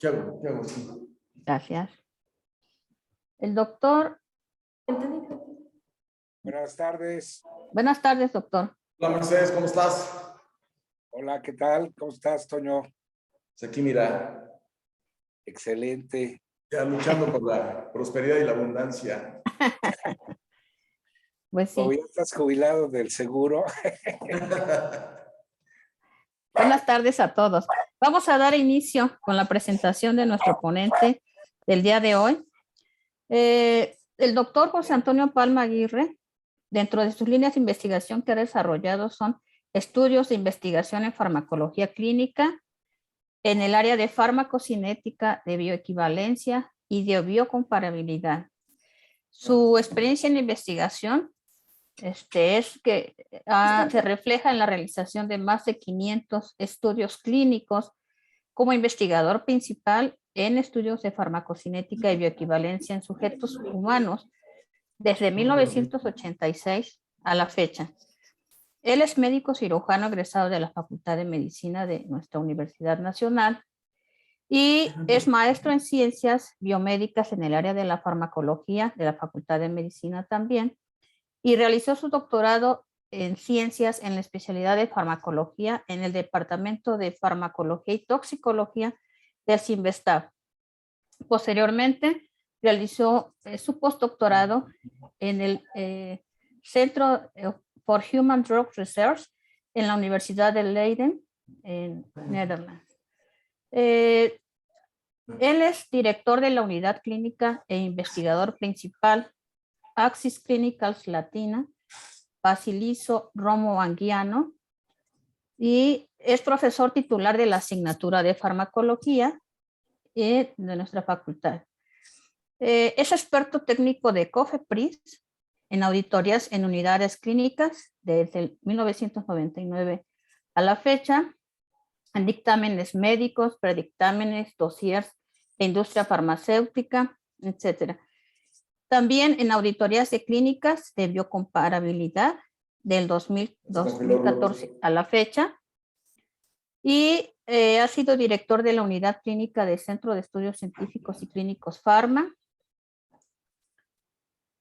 ¿Qué hago? Sí. Gracias. El doctor. Buenas tardes. Buenas tardes, doctor. Hola, Mercedes, ¿cómo estás? Hola, ¿qué tal? ¿Cómo estás, Toño? Pues aquí, mira, Excelente. ya luchando por la prosperidad y la abundancia. Pues sí. Como ya estás jubilado del seguro. Buenas tardes a todos. Vamos a dar inicio con la presentación de nuestro ponente del día de hoy. El doctor José Antonio Palma Aguirre, dentro de sus líneas de investigación que ha desarrollado son estudios de investigación en farmacología clínica, en el área de farmacocinética, de bioequivalencia y de biocomparabilidad. Su experiencia en investigación es que se refleja en la realización de más de 500 estudios clínicos como investigador principal en estudios de farmacocinética y bioequivalencia en sujetos humanos desde 1986 a la fecha. Él es médico cirujano egresado de la Facultad de Medicina de nuestra Universidad Nacional y es maestro en ciencias biomédicas en el área de la farmacología de la Facultad de Medicina también, y realizó su doctorado en ciencias en la especialidad de farmacología en el Departamento de Farmacología y Toxicología del CINVESTAB. Posteriormente, realizó su postdoctorado en el Centro for Human Drug Research en la Universidad de Leiden, en Netherlands. Él es director de la unidad clínica e investigador principal Axis Clinicals Latina, Basilizo Romo Anguiano, y es profesor titular de la asignatura de farmacología de nuestra facultad. Es experto técnico de COFEPRIS en auditorías en unidades clínicas desde 1999 a la fecha, en dictámenes médicos, predictámenes, dossiers de industria farmacéutica, etc. También en auditorías de clínicas de biocomparabilidad del 2014 a la fecha. Y ha sido director de la unidad clínica del Centro de Estudios Científicos y Clínicos Pharma.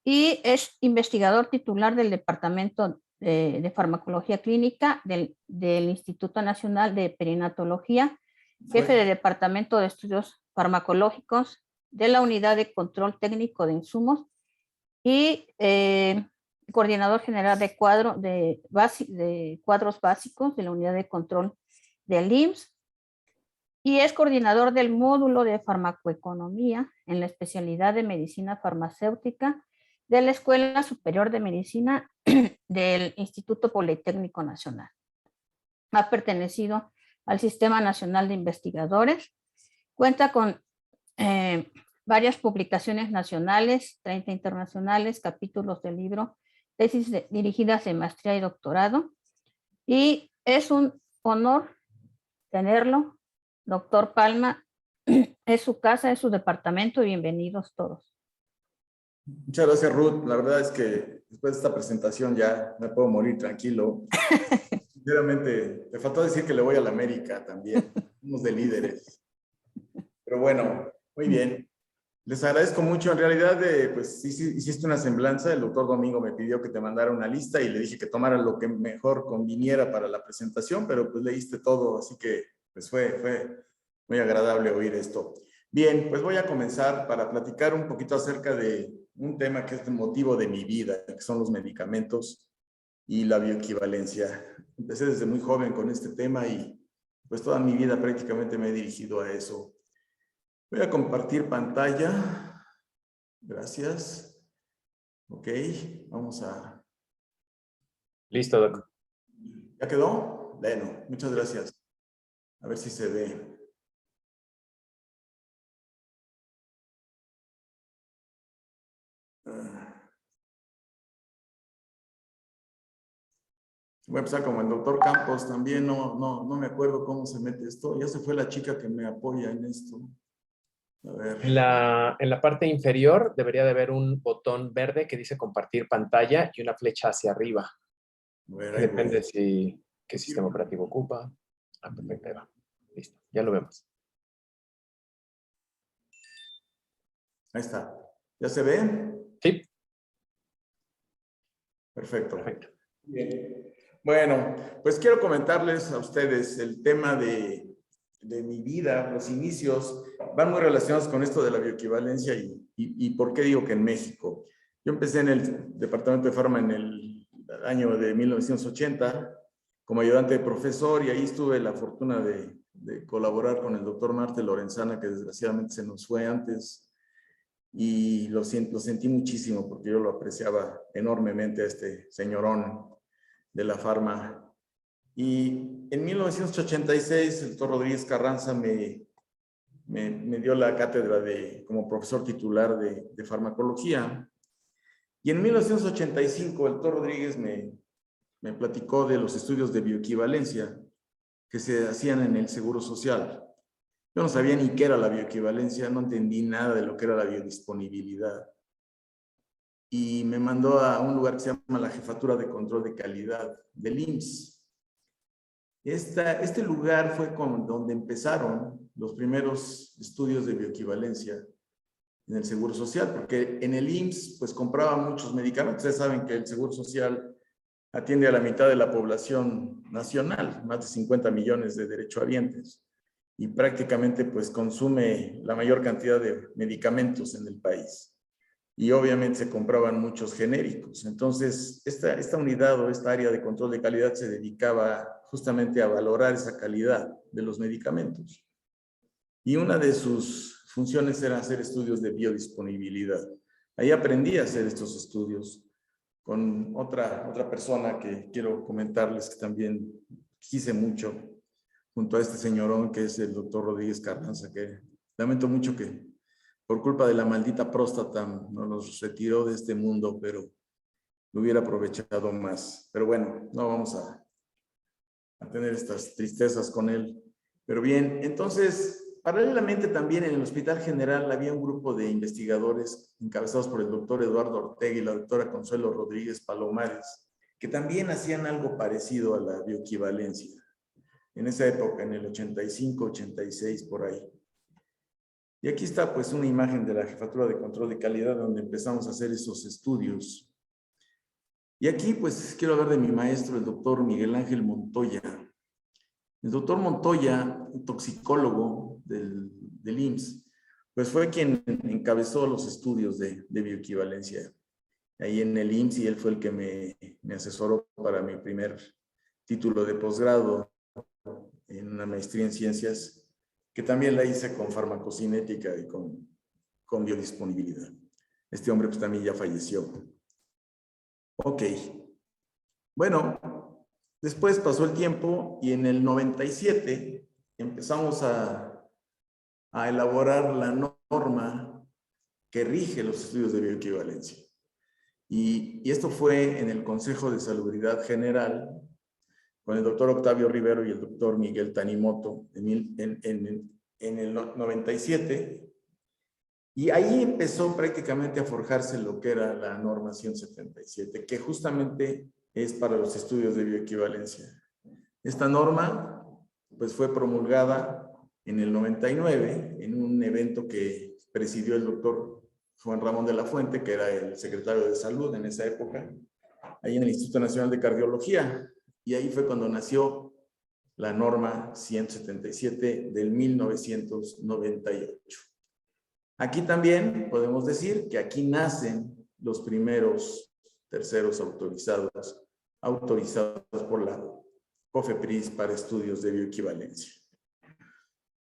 Y es investigador titular del Departamento de Farmacología Clínica del Instituto Nacional de Perinatología, jefe de Departamento de Estudios Farmacológicos de la Unidad de Control Técnico de Insumos y coordinador general de cuadros básicos de la Unidad de Control del IMSS, y es coordinador del módulo de farmacoeconomía en la especialidad de medicina farmacéutica de la Escuela Superior de Medicina del Instituto Politécnico Nacional. Ha pertenecido al Sistema Nacional de Investigadores, cuenta con varias publicaciones nacionales, 30 internacionales, capítulos del libro, tesis dirigidas de maestría y doctorado, y es un honor tenerlo. Doctor Palma, es su casa, es su departamento, y bienvenidos todos. Muchas gracias, Ruth. La verdad es que después de esta presentación ya me puedo morir tranquilo. Sinceramente, me faltó decir que le voy a la América también. Somos de líderes. Pero bueno, muy bien. Les agradezco mucho. En realidad, pues sí, hiciste una semblanza. El doctor Domingo me pidió que te mandara una lista y le dije que tomara lo que mejor conviniera para la presentación, pero pues leíste todo, así que pues fue muy agradable oír esto. Bien, pues voy a comenzar para platicar un poquito acerca de un tema que es el motivo de mi vida, que son los medicamentos y la bioequivalencia. Empecé desde muy joven con este tema y pues toda mi vida prácticamente me he dirigido a eso. Voy a compartir pantalla. Gracias. Ok, vamos a... Listo, Doc. ¿Ya quedó? Bueno, muchas gracias. A ver si se ve. Voy a empezar como el doctor Campos también. No me acuerdo cómo se mete esto. Ya se fue la chica que me apoya en esto. A ver. En la parte inferior debería de haber un botón verde que dice compartir pantalla y una flecha hacia arriba. A ver, Depende qué sistema operativo ocupa. Ah, perfecto, ahí va. Listo, ya lo vemos. Ahí está. ¿Ya se ve? Sí. Perfecto. Perfecto. Bien. Bueno, pues quiero comentarles a ustedes el tema de mi vida, los inicios, van muy relacionados con esto de la bioequivalencia y por qué digo que en México. Yo empecé en el departamento de Farma en el año de 1980 como ayudante de profesor y ahí tuve la fortuna de colaborar con el doctor Marte Lorenzana, que desgraciadamente se nos fue antes, y lo sentí muchísimo porque yo lo apreciaba enormemente a este señorón de la Farma. Y en 1986 el doctor Rodríguez Carranza me dio la cátedra como profesor titular de farmacología. Y en 1985 el doctor Rodríguez me platicó de los estudios de bioequivalencia que se hacían en el Seguro Social. Yo no sabía ni qué era la bioequivalencia, no entendí nada de lo que era la biodisponibilidad. Y me mandó a un lugar que se llama la Jefatura de Control de Calidad del IMSS. Este lugar fue donde empezaron los primeros estudios de bioequivalencia en el Seguro Social, porque en el IMSS pues compraban muchos medicamentos. Ustedes saben que el Seguro Social atiende a la mitad de la población nacional, más de 50 millones de derechohabientes, y prácticamente pues consume la mayor cantidad de medicamentos en el país. Y obviamente se compraban muchos genéricos. Entonces, esta unidad o esta área de control de calidad se dedicaba justamente a valorar esa calidad de los medicamentos. Y una de sus funciones era hacer estudios de biodisponibilidad. Ahí aprendí a hacer estos estudios con otra persona que quiero comentarles que también quise mucho, junto a este señorón que es el doctor Rodríguez Carranza, que lamento mucho que por culpa de la maldita próstata nos retiró de este mundo, pero lo hubiera aprovechado más. Pero bueno, no vamos a tener estas tristezas con él. Pero bien, entonces, paralelamente también en el Hospital General había un grupo de investigadores encabezados por el doctor Eduardo Ortega y la doctora Consuelo Rodríguez Palomares, que también hacían algo parecido a la bioequivalencia. En esa época, en el 85, 86, por ahí. Y aquí está pues una imagen de la Jefatura de Control de Calidad donde empezamos a hacer esos estudios. Y aquí pues quiero hablar de mi maestro, el doctor Miguel Ángel Montoya. El doctor Montoya, un toxicólogo del IMSS, pues fue quien encabezó los estudios de bioequivalencia ahí en el IMSS y él fue el que me asesoró para mi primer título de posgrado en una maestría en ciencias, que también la hice con farmacocinética y con biodisponibilidad. Este hombre pues también ya falleció. Ok. Bueno, después pasó el tiempo y en el 97 empezamos a elaborar la norma que rige los estudios de bioequivalencia. Y esto fue en el Consejo de Salubridad General con el doctor Octavio Rivero y el doctor Miguel Tanimoto en el 97. Y ahí empezó prácticamente a forjarse lo que era la norma 177, que justamente es para los estudios de bioequivalencia. Esta norma pues fue promulgada en el 99 en un evento que presidió el doctor Juan Ramón de la Fuente, que era el secretario de Salud en esa época, ahí en el Instituto Nacional de Cardiología. Y ahí fue cuando nació la norma 177 del 1998. Aquí también podemos decir que aquí nacen los primeros terceros autorizados por la COFEPRIS para estudios de bioequivalencia.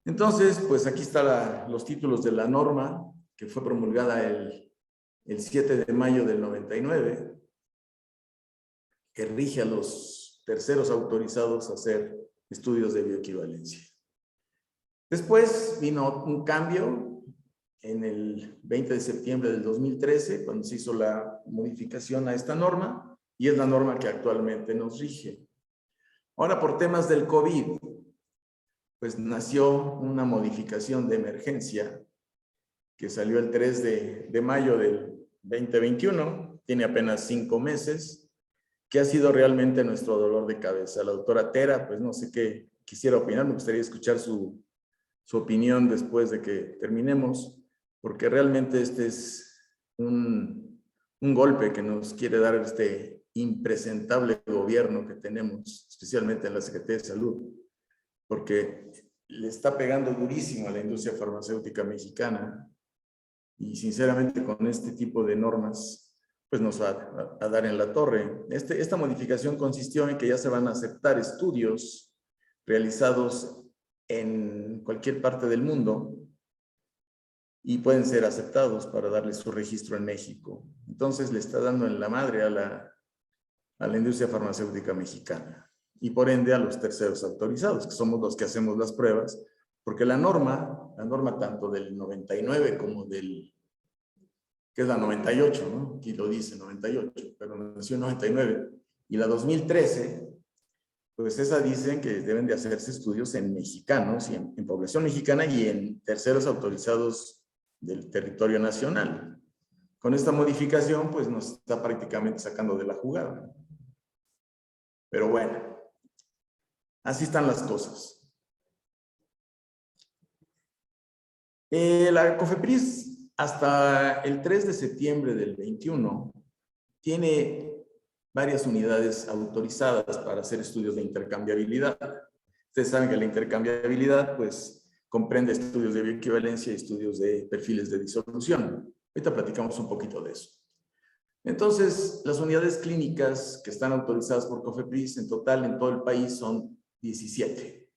Entonces, pues aquí están los títulos de la norma que fue promulgada el 7 de mayo del 99, que rige a los terceros autorizados a hacer estudios de bioequivalencia. Después vino un cambio en el 20 de septiembre del 2013, cuando se hizo la modificación a esta norma, y es la norma que actualmente nos rige. Ahora, por temas del COVID, pues nació una modificación de emergencia que salió el 3 de mayo del 2021, tiene apenas 5 meses, que ha sido realmente nuestro dolor de cabeza. La doctora Tera, pues no sé qué quisiera opinar, me gustaría escuchar su opinión después de que terminemos, porque realmente este es un golpe que nos quiere dar este impresentable gobierno que tenemos, especialmente en la Secretaría de Salud, porque le está pegando durísimo a la industria farmacéutica mexicana y sinceramente con este tipo de normas pues nos va a dar en la torre. Esta modificación consistió en que ya se van a aceptar estudios realizados en cualquier parte del mundo y pueden ser aceptados para darle su registro en México. Entonces le está dando en la madre a la industria farmacéutica mexicana y por ende a los terceros autorizados, que somos los que hacemos las pruebas, porque la norma tanto del 99 como del, que es la 98, ¿no? Aquí lo dice 98, pero nació en 99, y la 2013, pues esa dicen que deben de hacerse estudios en mexicanos, y en población mexicana y en terceros autorizados del territorio nacional. Con esta modificación, pues nos está prácticamente sacando de la jugada. Pero bueno, así están las cosas. La COFEPRIS hasta el 3 de septiembre del 21 tiene varias unidades autorizadas para hacer estudios de intercambiabilidad. Ustedes saben que la intercambiabilidad pues comprende estudios de bioequivalencia y estudios de perfiles de disolución. Ahorita platicamos un poquito de eso. Entonces, las unidades clínicas que están autorizadas por COFEPRIS en total en todo el país son 17.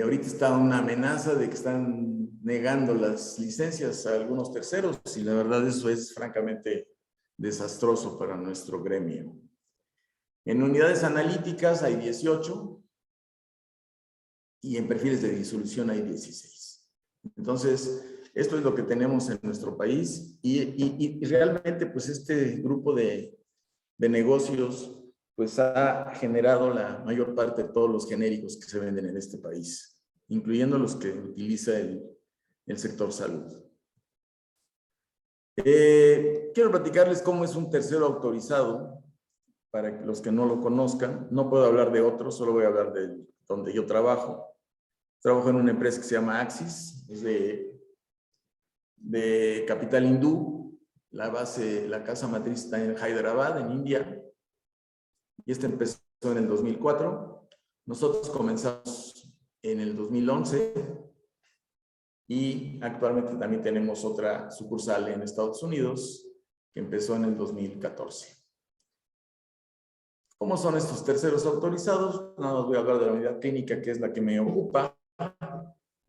Ahorita está una amenaza de que están negando las licencias a algunos terceros y la verdad eso es francamente desastroso para nuestro gremio. En unidades analíticas hay 18 y en perfiles de disolución hay 16. Entonces, esto es lo que tenemos en nuestro país y realmente pues este grupo de negocios pues ha generado la mayor parte de todos los genéricos que se venden en este país, incluyendo los que utiliza el sector salud. Quiero platicarles cómo es un tercero autorizado, para los que no lo conozcan. No puedo hablar de otros, solo voy a hablar de donde yo trabajo. Trabajo en una empresa que se llama Axis, es de capital hindú. La casa matriz está en Hyderabad, en India. Y esta empezó en el 2004. Nosotros comenzamos en el 2011 y actualmente también tenemos otra sucursal en Estados Unidos que empezó en el 2014. ¿Cómo son estos terceros autorizados? Nada más voy a hablar de la unidad clínica, que es la que me ocupa.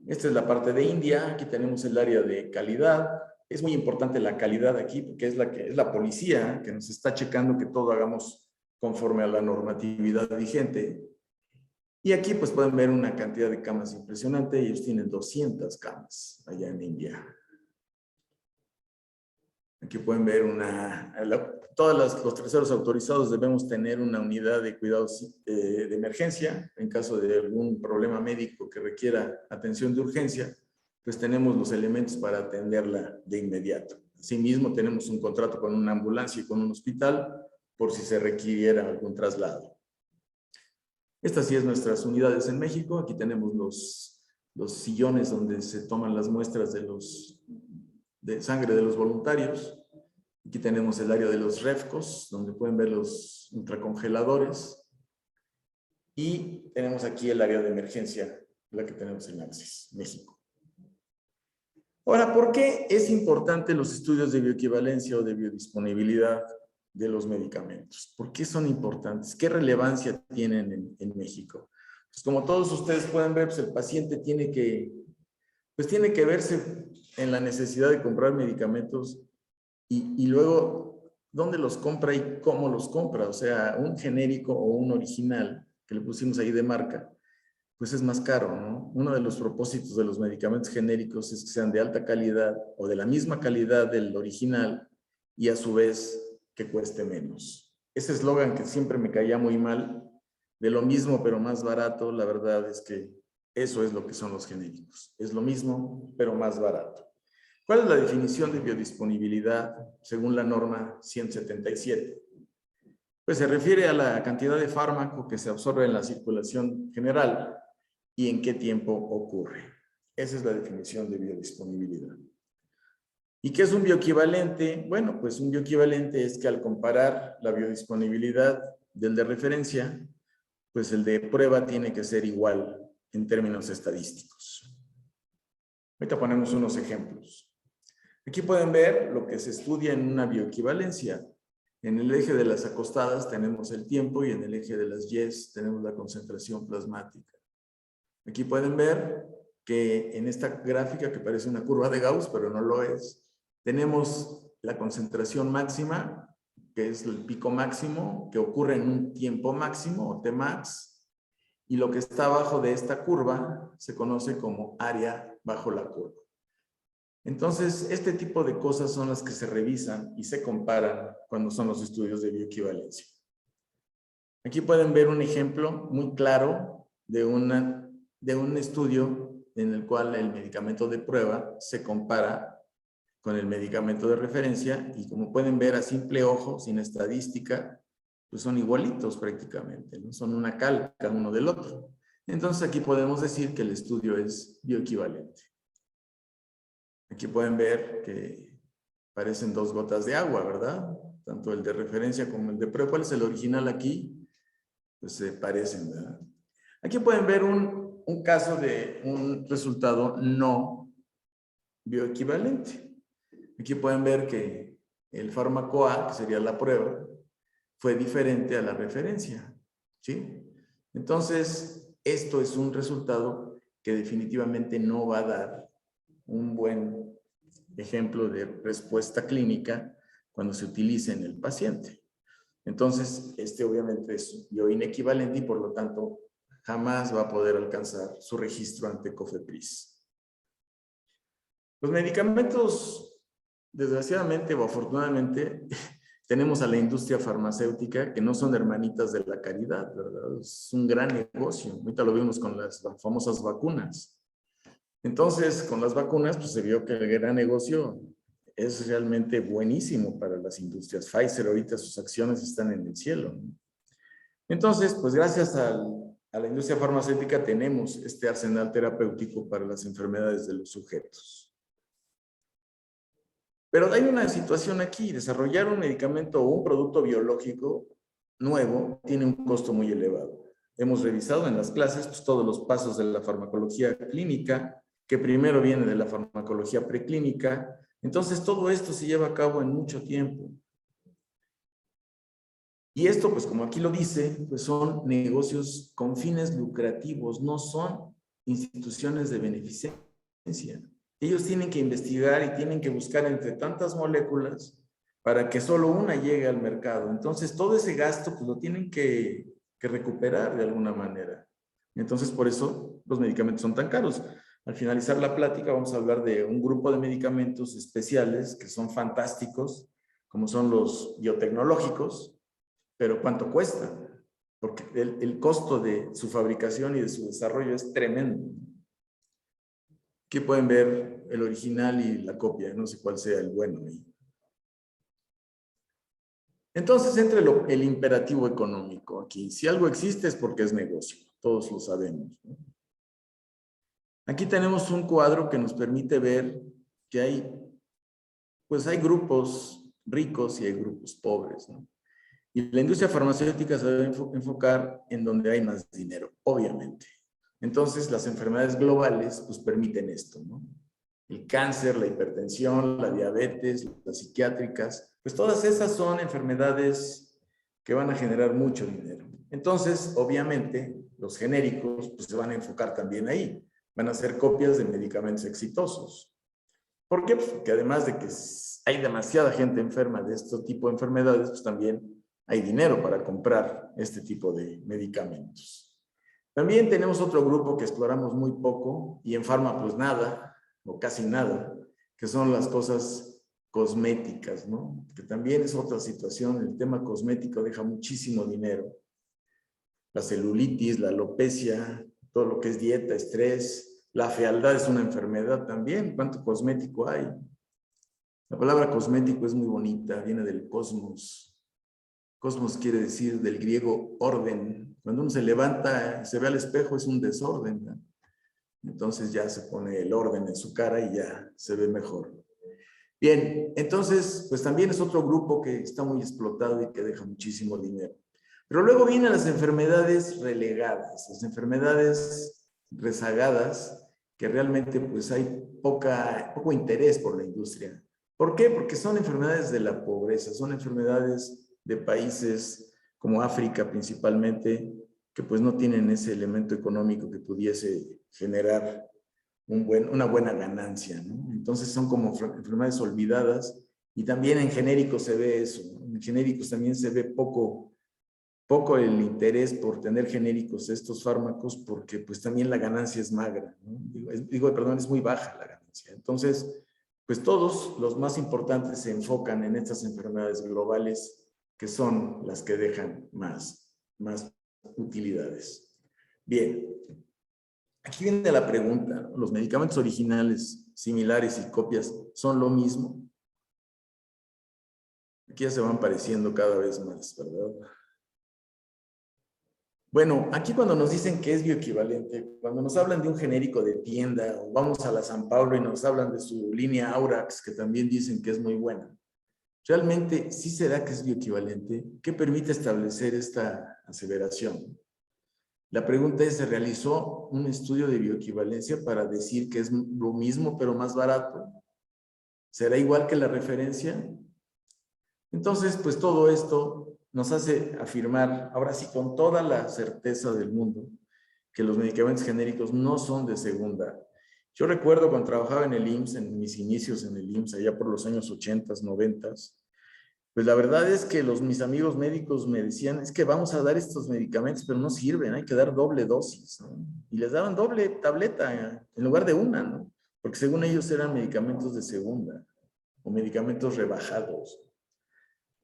Esta es la parte de India. Aquí tenemos el área de calidad. Es muy importante la calidad aquí porque es la policía que nos está checando que todo hagamos conforme a la normatividad vigente. Y aquí pues pueden ver una cantidad de camas impresionante. Ellos tienen 200 camas allá en India. Aquí pueden ver todos los terceros autorizados debemos tener una unidad de cuidados de emergencia. En caso de algún problema médico que requiera atención de urgencia, pues tenemos los elementos para atenderla de inmediato. Asimismo, tenemos un contrato con una ambulancia y con un hospital por si se requiriera algún traslado. Estas sí es nuestras unidades en México. Aquí tenemos los sillones donde se toman las muestras de sangre de los voluntarios. Aquí tenemos el área de los refcos, donde pueden ver los ultracongeladores. Y tenemos aquí el área de emergencia, la que tenemos en Axis, México. Ahora, ¿por qué es importante los estudios de bioequivalencia o de biodisponibilidad de los medicamentos? ¿Por qué son importantes? ¿Qué relevancia tienen en México? Pues como todos ustedes pueden ver, pues el paciente tiene que verse en la necesidad de comprar medicamentos y luego dónde los compra y cómo los compra. O sea, un genérico o un original que le pusimos ahí de marca, pues es más caro, ¿no? Uno de los propósitos de los medicamentos genéricos es que sean de alta calidad o de la misma calidad del original y a su vez que cueste menos. Ese eslogan que siempre me caía muy mal, de lo mismo pero más barato, la verdad es que eso es lo que son los genéricos. Es lo mismo pero más barato. ¿Cuál es la definición de biodisponibilidad según la norma 177? Pues se refiere a la cantidad de fármaco que se absorbe en la circulación general y en qué tiempo ocurre. Esa es la definición de biodisponibilidad. ¿Y qué es un bioequivalente? Bueno, pues un bioequivalente es que al comparar la biodisponibilidad del de referencia, pues el de prueba tiene que ser igual en términos estadísticos. Ahorita ponemos unos ejemplos. Aquí pueden ver lo que se estudia en una bioequivalencia. En el eje de las acostadas tenemos el tiempo y en el eje de las Ys tenemos la concentración plasmática. Aquí pueden ver que en esta gráfica, que parece una curva de Gauss, pero no lo es, tenemos la concentración máxima, que es el pico máximo, que ocurre en un tiempo máximo, o Tmax, y lo que está abajo de esta curva se conoce como área bajo la curva. Entonces, este tipo de cosas son las que se revisan y se comparan cuando son los estudios de bioequivalencia. Aquí pueden ver un ejemplo muy claro de un estudio en el cual el medicamento de prueba se compara con el medicamento de referencia y como pueden ver a simple ojo, sin estadística, pues son igualitos prácticamente, ¿no? Son una calca uno del otro. Entonces aquí podemos decir que el estudio es bioequivalente. Aquí pueden ver que parecen dos gotas de agua, ¿verdad? Tanto el de referencia como el de prueba. ¿Cuál es el original aquí? Pues se parecen, ¿verdad? Aquí pueden ver un caso de un resultado no bioequivalente. Aquí pueden ver que el fármaco A, que sería la prueba, fue diferente a la referencia, ¿sí? Entonces, esto es un resultado que definitivamente no va a dar un buen ejemplo de respuesta clínica cuando se utilice en el paciente. Entonces, este obviamente es bioinequivalente y por lo tanto jamás va a poder alcanzar su registro ante COFEPRIS. Los medicamentos, desgraciadamente o afortunadamente, tenemos a la industria farmacéutica que no son hermanitas de la caridad, ¿verdad? Es un gran negocio. Ahorita lo vimos con las famosas vacunas. Entonces, con las vacunas, pues se vio que el gran negocio es realmente buenísimo para las industrias. Pfizer ahorita sus acciones están en el cielo, ¿no? Entonces, pues gracias a la industria farmacéutica tenemos este arsenal terapéutico para las enfermedades de los sujetos. Pero hay una situación aquí, desarrollar un medicamento o un producto biológico nuevo tiene un costo muy elevado. Hemos revisado en las clases pues, todos los pasos de la farmacología clínica, que primero viene de la farmacología preclínica. Entonces todo esto se lleva a cabo en mucho tiempo. Y esto, pues como aquí lo dice, pues son negocios con fines lucrativos, no son instituciones de beneficencia. Ellos tienen que investigar y tienen que buscar entre tantas moléculas para que solo una llegue al mercado. Entonces, todo ese gasto pues, lo tienen que recuperar de alguna manera. Entonces, por eso los medicamentos son tan caros. Al finalizar la plática vamos a hablar de un grupo de medicamentos especiales que son fantásticos, como son los biotecnológicos, pero ¿cuánto cuesta? Porque el costo de su fabricación y de su desarrollo es tremendo. Aquí pueden ver el original y la copia, no sé cuál sea el bueno ahí. Entonces entra el imperativo económico aquí. Si algo existe es porque es negocio, todos lo sabemos, ¿no? Aquí tenemos un cuadro que nos permite ver que hay grupos ricos y hay grupos pobres, ¿no? Y la industria farmacéutica se debe enfocar en donde hay más dinero, obviamente. Entonces, las enfermedades globales pues permiten esto, ¿no? El cáncer, la hipertensión, la diabetes, las psiquiátricas, pues todas esas son enfermedades que van a generar mucho dinero. Entonces, obviamente, los genéricos pues se van a enfocar también ahí. Van a ser copias de medicamentos exitosos. ¿Por qué? Pues porque además de que hay demasiada gente enferma de este tipo de enfermedades, pues también hay dinero para comprar este tipo de medicamentos. También tenemos otro grupo que exploramos muy poco y en Pharma pues nada o casi nada, que son las cosas cosméticas, ¿no? Que también es otra situación. El tema cosmético deja muchísimo dinero. La celulitis, la alopecia, todo lo que es dieta, estrés, la fealdad es una enfermedad también. ¿Cuánto cosmético hay? La palabra cosmético es muy bonita, viene del cosmos. Cosmos quiere decir del griego orden. Cuando uno se levanta y se ve al espejo es un desorden, ¿no? Entonces ya se pone el orden en su cara y ya se ve mejor. Bien, entonces, pues también es otro grupo que está muy explotado y que deja muchísimo dinero. Pero luego vienen las enfermedades relegadas, las enfermedades rezagadas, que realmente pues hay poco interés por la industria. ¿Por qué? Porque son enfermedades de la pobreza, son enfermedades de países como África principalmente, que pues no tienen ese elemento económico que pudiese generar una buena ganancia, ¿no? Entonces son como enfermedades olvidadas y también en genéricos se ve eso, ¿no? En genéricos también se ve poco el interés por tener genéricos estos fármacos porque pues también la ganancia es magra, ¿no? Perdón, es muy baja la ganancia. Entonces, pues todos los más importantes se enfocan en estas enfermedades globales que son las que dejan más utilidades. Bien. Aquí viene la pregunta, ¿no? ¿Los medicamentos originales, similares y copias son lo mismo? Aquí ya se van pareciendo cada vez más, ¿verdad? Bueno, aquí cuando nos dicen que es bioequivalente, cuando nos hablan de un genérico de tienda, o vamos a la San Pablo y nos hablan de su línea Aurax, que también dicen que es muy buena, ¿realmente sí será que es bioequivalente? ¿Qué permite establecer esta aseveración? La pregunta es, ¿se realizó un estudio de bioequivalencia para decir que es lo mismo pero más barato? ¿Será igual que la referencia? Entonces, pues todo esto nos hace afirmar, ahora sí con toda la certeza del mundo, que los medicamentos genéricos no son de segunda. Yo recuerdo cuando trabajaba en el IMSS, en mis inicios en el IMSS, allá por los años 80, 90, pues la verdad es que mis amigos médicos me decían, es que vamos a dar estos medicamentos, pero no sirven, hay que dar doble dosis, ¿no? Y les daban doble tableta en lugar de una, ¿no? Porque según ellos eran medicamentos de segunda o medicamentos rebajados.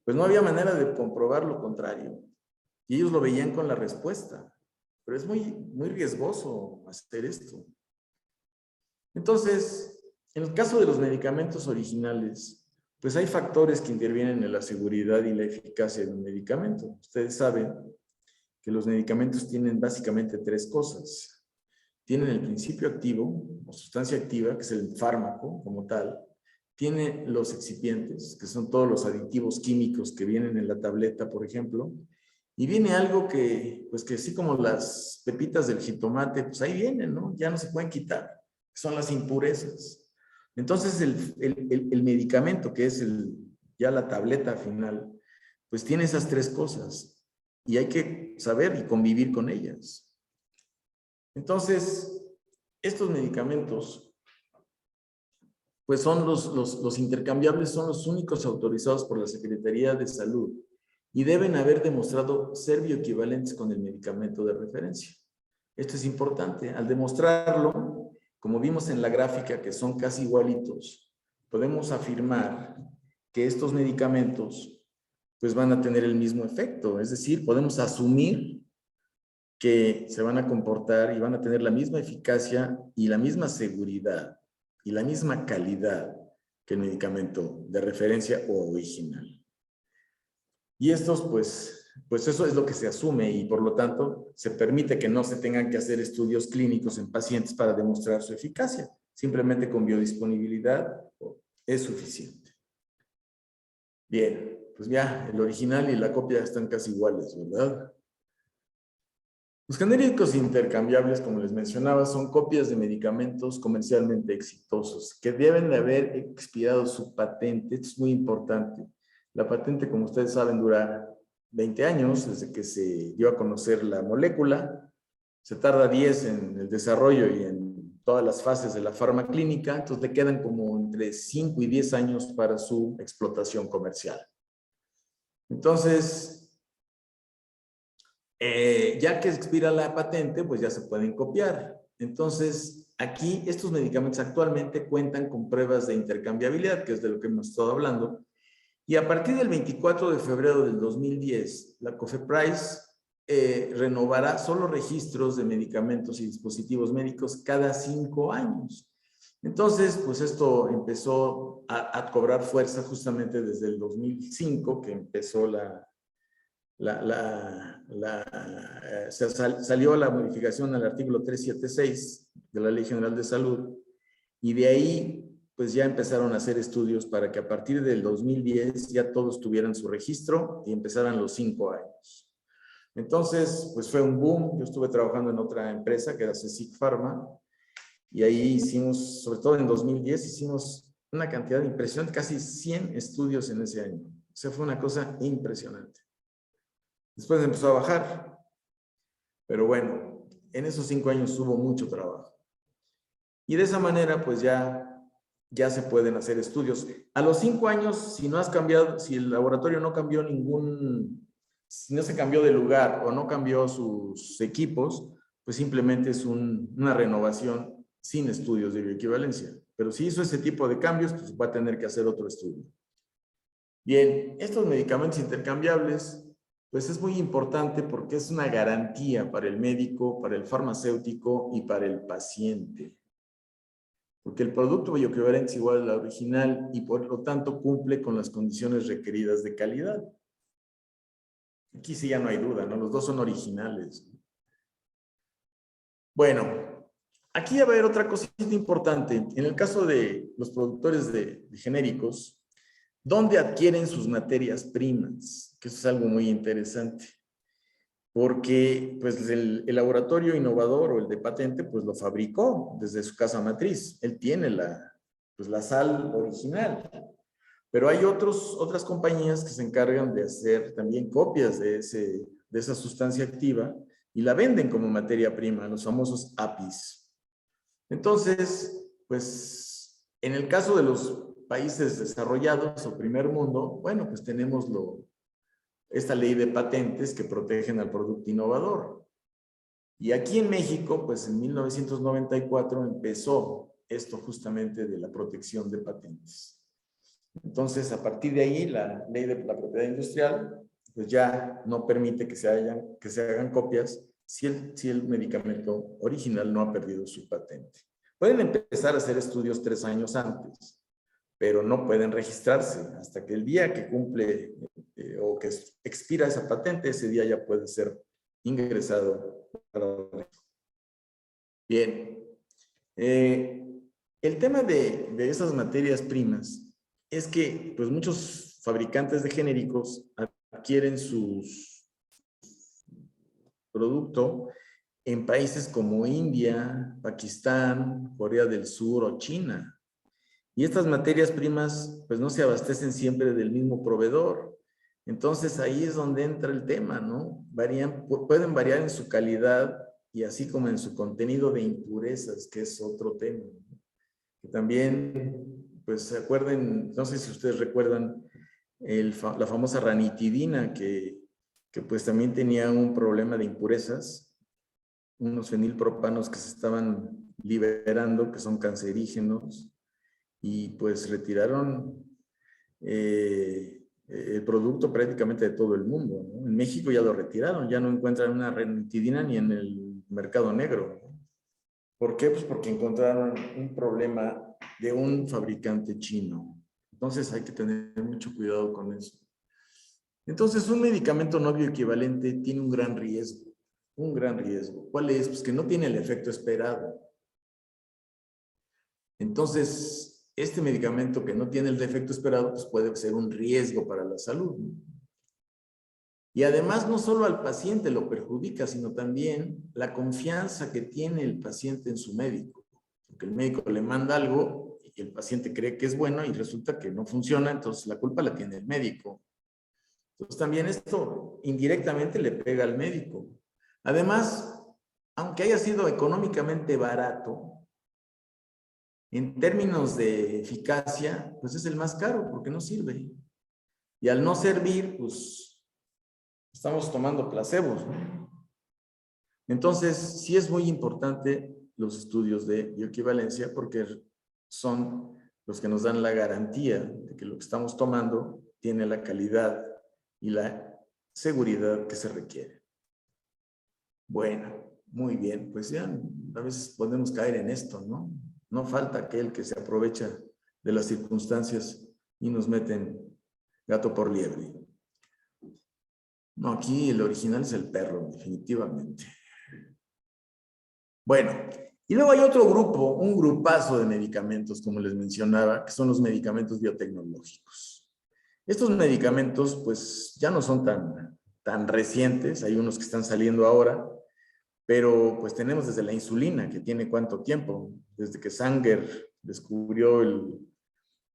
Pues no había manera de comprobar lo contrario. Y ellos lo veían con la respuesta. Pero es muy riesgoso hacer esto. Entonces, en el caso de los medicamentos originales, pues hay factores que intervienen en la seguridad y la eficacia de un medicamento. Ustedes saben que los medicamentos tienen básicamente tres cosas. Tienen el principio activo o sustancia activa, que es el fármaco como tal. Tiene los excipientes, que son todos los aditivos químicos que vienen en la tableta, por ejemplo. Y viene algo que, pues que así como las pepitas del jitomate, pues ahí vienen, ¿no? Ya no se pueden quitar. Son las impurezas. Entonces, el medicamento, que es ya la tableta final, pues tiene esas tres cosas y hay que saber y convivir con ellas. Entonces, estos medicamentos, pues son los intercambiables, son los únicos autorizados por la Secretaría de Salud y deben haber demostrado ser bioequivalentes con el medicamento de referencia. Esto es importante. Al demostrarlo, como vimos en la gráfica que son casi igualitos, podemos afirmar que estos medicamentos pues van a tener el mismo efecto. Es decir, podemos asumir que se van a comportar y van a tener la misma eficacia y la misma seguridad y la misma calidad que el medicamento de referencia o original. Y estos, pues eso es lo que se asume y por lo tanto se permite que no se tengan que hacer estudios clínicos en pacientes para demostrar su eficacia. Simplemente con biodisponibilidad es suficiente. Bien, pues ya el original y la copia están casi iguales, ¿verdad? Los genéricos intercambiables, como les mencionaba, son copias de medicamentos comercialmente exitosos que deben de haber expirado su patente. Esto es muy importante. La patente, como ustedes saben, dura 20 años desde que se dio a conocer la molécula. Se tarda 10 en el desarrollo y en todas las fases de la farmaclínica. Entonces le quedan como entre 5 y 10 años para su explotación comercial. Entonces, ya que expira la patente, pues ya se pueden copiar. Entonces, aquí estos medicamentos actualmente cuentan con pruebas de intercambiabilidad, que es de lo que hemos estado hablando. Y a partir del 24 de febrero del 2010, la COFEPRIS renovará solo registros de medicamentos y dispositivos médicos cada 5 años. Entonces, pues esto empezó a cobrar fuerza justamente desde el 2005, que empezó salió la modificación al artículo 376 de la Ley General de Salud, y de ahí pues ya empezaron a hacer estudios para que a partir del 2010 ya todos tuvieran su registro y empezaran los 5 años. Entonces, pues fue un boom. Yo estuve trabajando en otra empresa que era CSIC Pharma y ahí hicimos, sobre todo en 2010, hicimos una cantidad impresionante, casi 100 estudios en ese año. O sea, fue una cosa impresionante. Después empezó a bajar, pero bueno, en esos 5 años hubo mucho trabajo. Y de esa manera, pues ya se pueden hacer estudios. A los 5 años, si no has cambiado, si el laboratorio no cambió si no se cambió de lugar o no cambió sus equipos, pues simplemente es una renovación sin estudios de bioequivalencia. Pero si hizo ese tipo de cambios, pues va a tener que hacer otro estudio. Bien, estos medicamentos intercambiables, pues es muy importante porque es una garantía para el médico, para el farmacéutico y para el paciente. Porque el producto bioequivalente es igual al original y por lo tanto cumple con las condiciones requeridas de calidad. Aquí sí ya no hay duda, ¿no? Los dos son originales. Bueno, aquí va a haber otra cosita importante. En el caso de los productores de genéricos, ¿dónde adquieren sus materias primas? Que eso es algo muy interesante. Porque pues el laboratorio innovador o el de patente pues lo fabricó desde su casa matriz. Él tiene la sal original. Pero hay otras compañías que se encargan de hacer también copias de esa sustancia activa y la venden como materia prima, los famosos APIs. Entonces, pues en el caso de los países desarrollados o primer mundo, bueno, pues tenemos esta ley de patentes que protegen al producto innovador. Y aquí en México, pues en 1994 empezó esto justamente de la protección de patentes. Entonces, a partir de ahí, la ley de la propiedad industrial, pues ya no permite que se hagan copias si el medicamento original no ha perdido su patente. Pueden empezar a hacer estudios 3 años antes, pero no pueden registrarse hasta que el día que cumple o que expira esa patente, ese día ya puede ser ingresado. Bien. El tema de esas materias primas es que pues muchos fabricantes de genéricos adquieren sus productos en países como India, Pakistán, Corea del Sur o China. Y estas materias primas pues no se abastecen siempre del mismo proveedor. Entonces ahí es donde entra el tema, ¿no? Pueden variar en su calidad y así como en su contenido de impurezas, que es otro tema. Que también, pues se acuerden, no sé si ustedes recuerdan la famosa ranitidina que pues también tenía un problema de impurezas, unos fenilpropanos que se estaban liberando, que son cancerígenos, y pues retiraron el producto prácticamente de todo el mundo, ¿no? En México ya lo retiraron, ya no encuentran una ranitidina ni en el mercado negro, ¿no? ¿Por qué? Pues porque encontraron un problema de un fabricante chino. Entonces hay que tener mucho cuidado con eso. Entonces un medicamento no bioequivalente tiene un gran riesgo. Un gran riesgo. ¿Cuál es? Pues que no tiene el efecto esperado. Entonces, este medicamento que no tiene el efecto esperado, pues puede ser un riesgo para la salud, ¿no? Y además no solo al paciente lo perjudica, sino también la confianza que tiene el paciente en su médico. Porque el médico le manda algo y el paciente cree que es bueno y resulta que no funciona, entonces la culpa la tiene el médico. Entonces también esto indirectamente le pega al médico. Además, aunque haya sido económicamente barato, en términos de eficacia, pues es el más caro porque no sirve. Y al no servir, pues estamos tomando placebos, ¿no? Entonces, sí es muy importante los estudios de bioequivalencia porque son los que nos dan la garantía de que lo que estamos tomando tiene la calidad y la seguridad que se requiere. Bueno, muy bien, pues ya a veces podemos caer en esto, ¿no? No falta aquel que se aprovecha de las circunstancias y nos meten gato por liebre. No, aquí el original es el perro, definitivamente. Bueno, Y luego hay otro grupo, un grupazo de medicamentos, como les mencionaba, que son los medicamentos biotecnológicos. Estos medicamentos, pues, ya no son tan recientes, hay unos que están saliendo ahora, pero pues tenemos desde la insulina, que tiene ¿cuánto tiempo? Desde que Sanger descubrió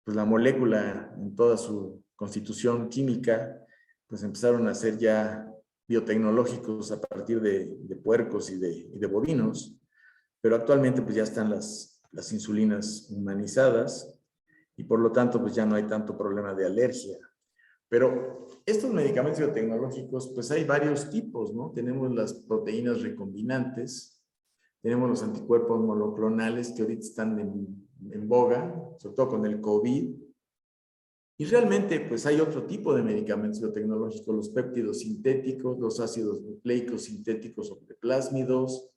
pues, la molécula en toda su constitución química, pues empezaron a ser ya biotecnológicos a partir de puercos y de bovinos, pero actualmente pues ya están las insulinas humanizadas y por lo tanto pues ya no hay tanto problema de alergia. Pero estos medicamentos biotecnológicos, pues hay varios tipos, ¿no? Tenemos las proteínas recombinantes, tenemos los anticuerpos monoclonales que ahorita están en boga, sobre todo con el COVID. Y realmente, pues hay otro tipo de medicamentos biotecnológicos, los péptidos sintéticos, los ácidos nucleicos sintéticos o plásmidos,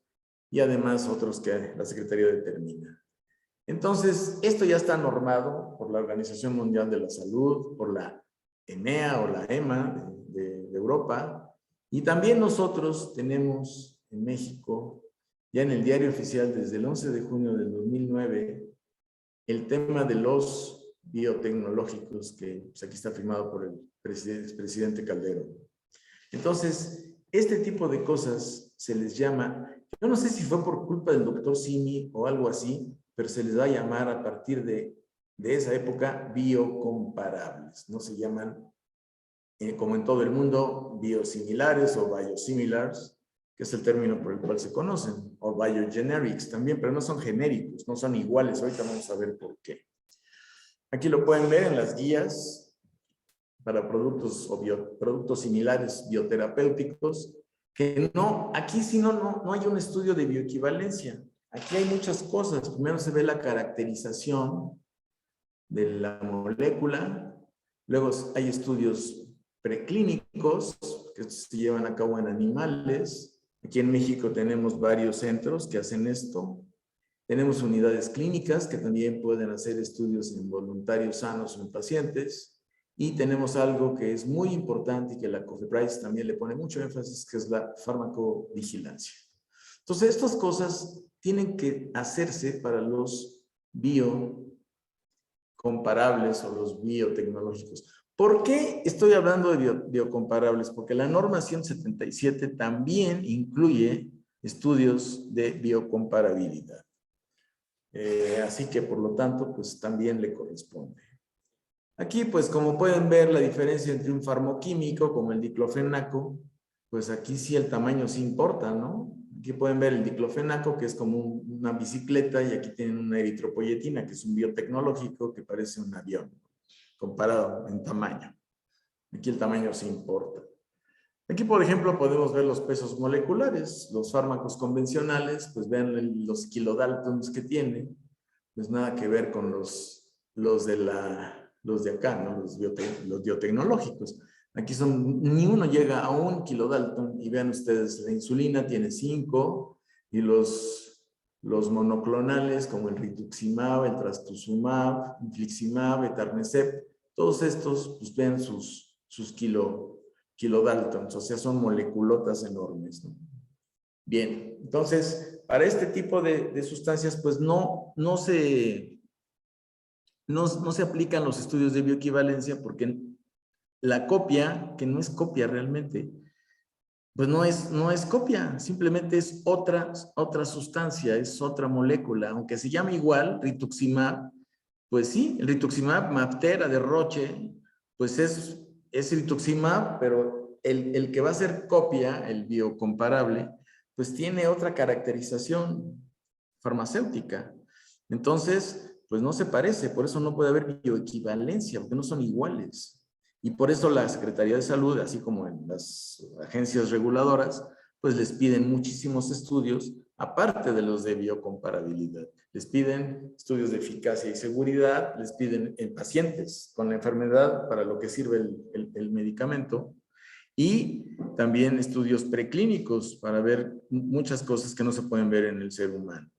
y además otros que la Secretaría determina. Entonces, esto ya está normado por la Organización Mundial de la Salud, por la EMEA o la EMA de Europa, y también nosotros tenemos en México, ya en el diario oficial desde el 11 de junio del 2009, el tema de los biotecnológicos, que pues, aquí está firmado por el expresidente Calderón. Entonces, este tipo de cosas se les llama, yo no sé si fue por culpa del doctor Simi o algo así, pero se les va a llamar a partir de esa época biocomparables. No se llaman, como en todo el mundo, biosimilares o biosimilars, que es el término por el cual se conocen, o biogenerics también, pero no son genéricos, no son iguales. Ahorita vamos a ver por qué. Aquí lo pueden ver en las guías para productos o productos similares bioterapéuticos, que no, aquí sí no hay un estudio de bioequivalencia. Aquí hay muchas cosas. Primero se ve la caracterización de la molécula, luego hay estudios preclínicos que se llevan a cabo en animales. Aquí en México tenemos varios centros que hacen esto. Tenemos unidades clínicas que también pueden hacer estudios en voluntarios sanos o en pacientes. Y tenemos algo que es muy importante y que la COFEPRIS también le pone mucho énfasis, que es la farmacovigilancia. Entonces, estas cosas tienen que hacerse para los biocomparables o los biotecnológicos. ¿Por qué estoy hablando de biocomparables? Porque la norma 177 también incluye estudios de biocomparabilidad. Así que, por lo tanto, pues también le corresponde. Aquí, pues, como pueden ver, la diferencia entre un farmoquímico como el diclofenaco, pues aquí sí el tamaño sí importa, ¿no? Aquí pueden ver el diclofenaco, que es como una bicicleta, y aquí tienen una eritropoyetina, que es un biotecnológico que parece un avión, comparado en tamaño. Aquí el tamaño sí importa. Aquí, por ejemplo, podemos ver los pesos moleculares. Los fármacos convencionales, pues vean los kilodaltons que tienen, pues nada que ver con los de acá, ¿no? Los biotecnológicos. Aquí ni uno llega a 1 kilodalton, y vean ustedes, la insulina tiene 5, y los monoclonales como el rituximab, el trastuzumab, infliximab, etanercept, todos estos, pues vean sus kilodaltons, o sea, son moleculotas enormes, ¿no? Bien, entonces, para este tipo de sustancias, pues no se aplican los estudios de bioequivalencia, porque la copia, que no es copia realmente, pues no es copia, simplemente es otra sustancia, es otra molécula, aunque se llame igual, rituximab, pues sí, el rituximab MabThera de Roche, pues es rituximab, pero el que va a ser copia, el biocomparable, pues tiene otra caracterización farmacéutica. Entonces, pues no se parece, por eso no puede haber bioequivalencia, porque no son iguales. Y por eso la Secretaría de Salud, así como en las agencias reguladoras, pues les piden muchísimos estudios, aparte de los de biocomparabilidad. Les piden estudios de eficacia y seguridad, les piden en pacientes con la enfermedad para lo que sirve el medicamento, y también estudios preclínicos para ver muchas cosas que no se pueden ver en el ser humano.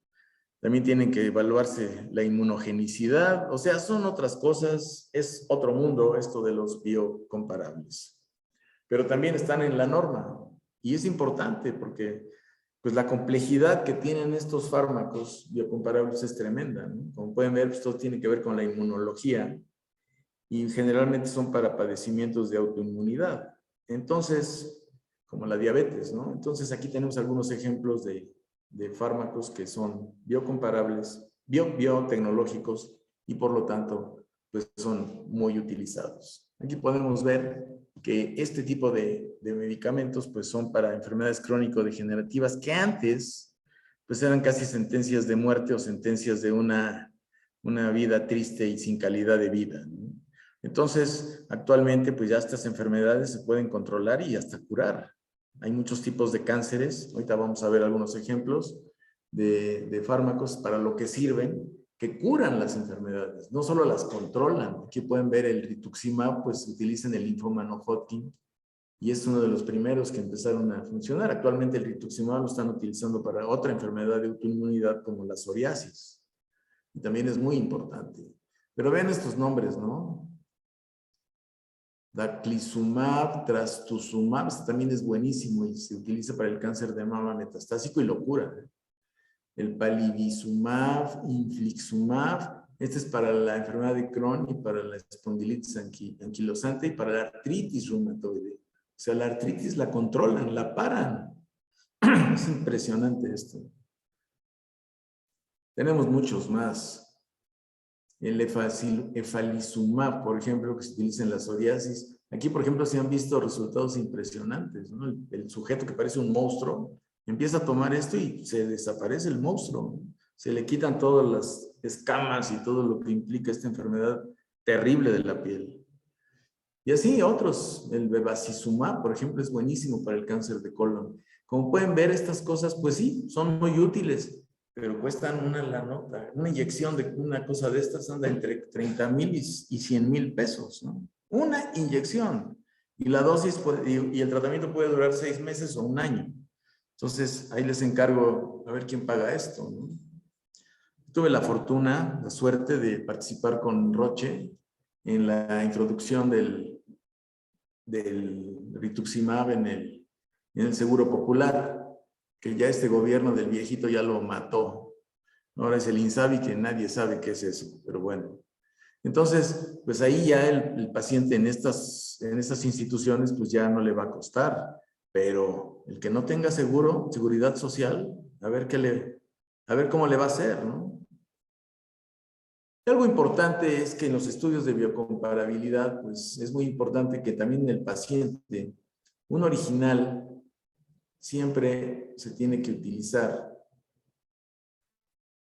También tienen que evaluarse la inmunogenicidad, o sea, son otras cosas, es otro mundo esto de los biocomparables. Pero también están en la norma, y es importante porque pues la complejidad que tienen estos fármacos biocomparables es tremenda, ¿no? Como pueden ver, pues todo tiene que ver con la inmunología y generalmente son para padecimientos de autoinmunidad. Entonces, como la diabetes, ¿no? Entonces aquí tenemos algunos ejemplos de fármacos que son biocomparables, biotecnológicos y por lo tanto, pues son muy utilizados. Aquí podemos ver que este tipo de medicamentos pues son para enfermedades crónico-degenerativas que antes pues eran casi sentencias de muerte o sentencias de una vida triste y sin calidad de vida, ¿no? Entonces, actualmente pues ya estas enfermedades se pueden controlar y hasta curar. Hay muchos tipos de cánceres, ahorita vamos a ver algunos ejemplos de fármacos para lo que sirven, que curan las enfermedades, no solo las controlan. Aquí pueden ver el rituximab, pues se utiliza en el linfoma no Hodgkin y es uno de los primeros que empezaron a funcionar. Actualmente el rituximab lo están utilizando para otra enfermedad de autoinmunidad como la psoriasis. Y también es muy importante. Pero vean estos nombres, ¿no? Daclizumab, trastuzumab, este también es buenísimo y se utiliza para el cáncer de mama metastásico y lo cura, ¿eh? El palivizumab, infliximab, este es para la enfermedad de Crohn y para la espondilitis anquilosante y para la artritis reumatoide. O sea, la artritis la controlan, la paran. Es impresionante esto. Tenemos muchos más. El efalizumab, por ejemplo, que se utiliza en la psoriasis. Aquí, por ejemplo, se han visto resultados impresionantes, ¿no? El sujeto que parece un monstruo empieza a tomar esto y se desaparece el monstruo, ¿no? Se le quitan todas las escamas y todo lo que implica esta enfermedad terrible de la piel. Y así otros. El bevacizumab, por ejemplo, es buenísimo para el cáncer de colon. Como pueden ver, estas cosas, pues sí, son muy útiles, pero cuestan una la nota. Una inyección de una cosa de estas anda entre 30,000 y 100,000 pesos, ¿no? Una inyección. Y la dosis y el tratamiento puede durar 6 meses o un año. Entonces, ahí les encargo a ver quién paga esto, ¿no? Tuve la fortuna, la suerte de participar con Roche en la introducción del rituximab en el Seguro Popular, que ya este gobierno del viejito ya lo mató. Ahora es el INSABI, que nadie sabe qué es eso, pero bueno. Entonces, pues ahí ya el paciente en estas instituciones, pues ya no le va a costar, pero el que no tenga seguridad social, a ver cómo le va a hacer, ¿no? Algo importante es que en los estudios de biocomparabilidad, pues es muy importante que también en el paciente, un original siempre se tiene que utilizar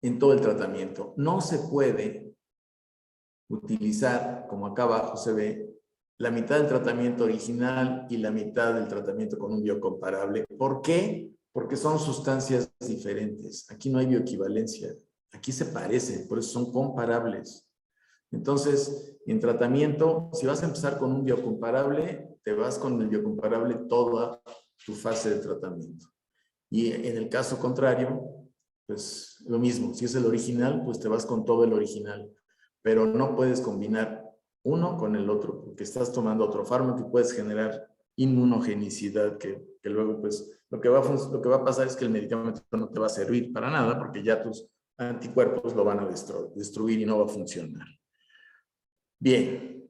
en todo el tratamiento. No se puede utilizar, como acá abajo se ve, la mitad del tratamiento original y la mitad del tratamiento con un biocomparable. ¿Por qué? Porque son sustancias diferentes. Aquí no hay bioequivalencia. Aquí se parecen, por eso son comparables. Entonces, en tratamiento, si vas a empezar con un biocomparable, te vas con el biocomparable toda tu fase de tratamiento. Y en el caso contrario, pues lo mismo. Si es el original, pues te vas con todo el original. Pero no puedes combinar uno con el otro, porque estás tomando otro fármaco y puedes generar inmunogenicidad que luego, pues, lo que va a pasar es que el medicamento no te va a servir para nada, porque ya tus anticuerpos lo van a destruir y no va a funcionar. Bien.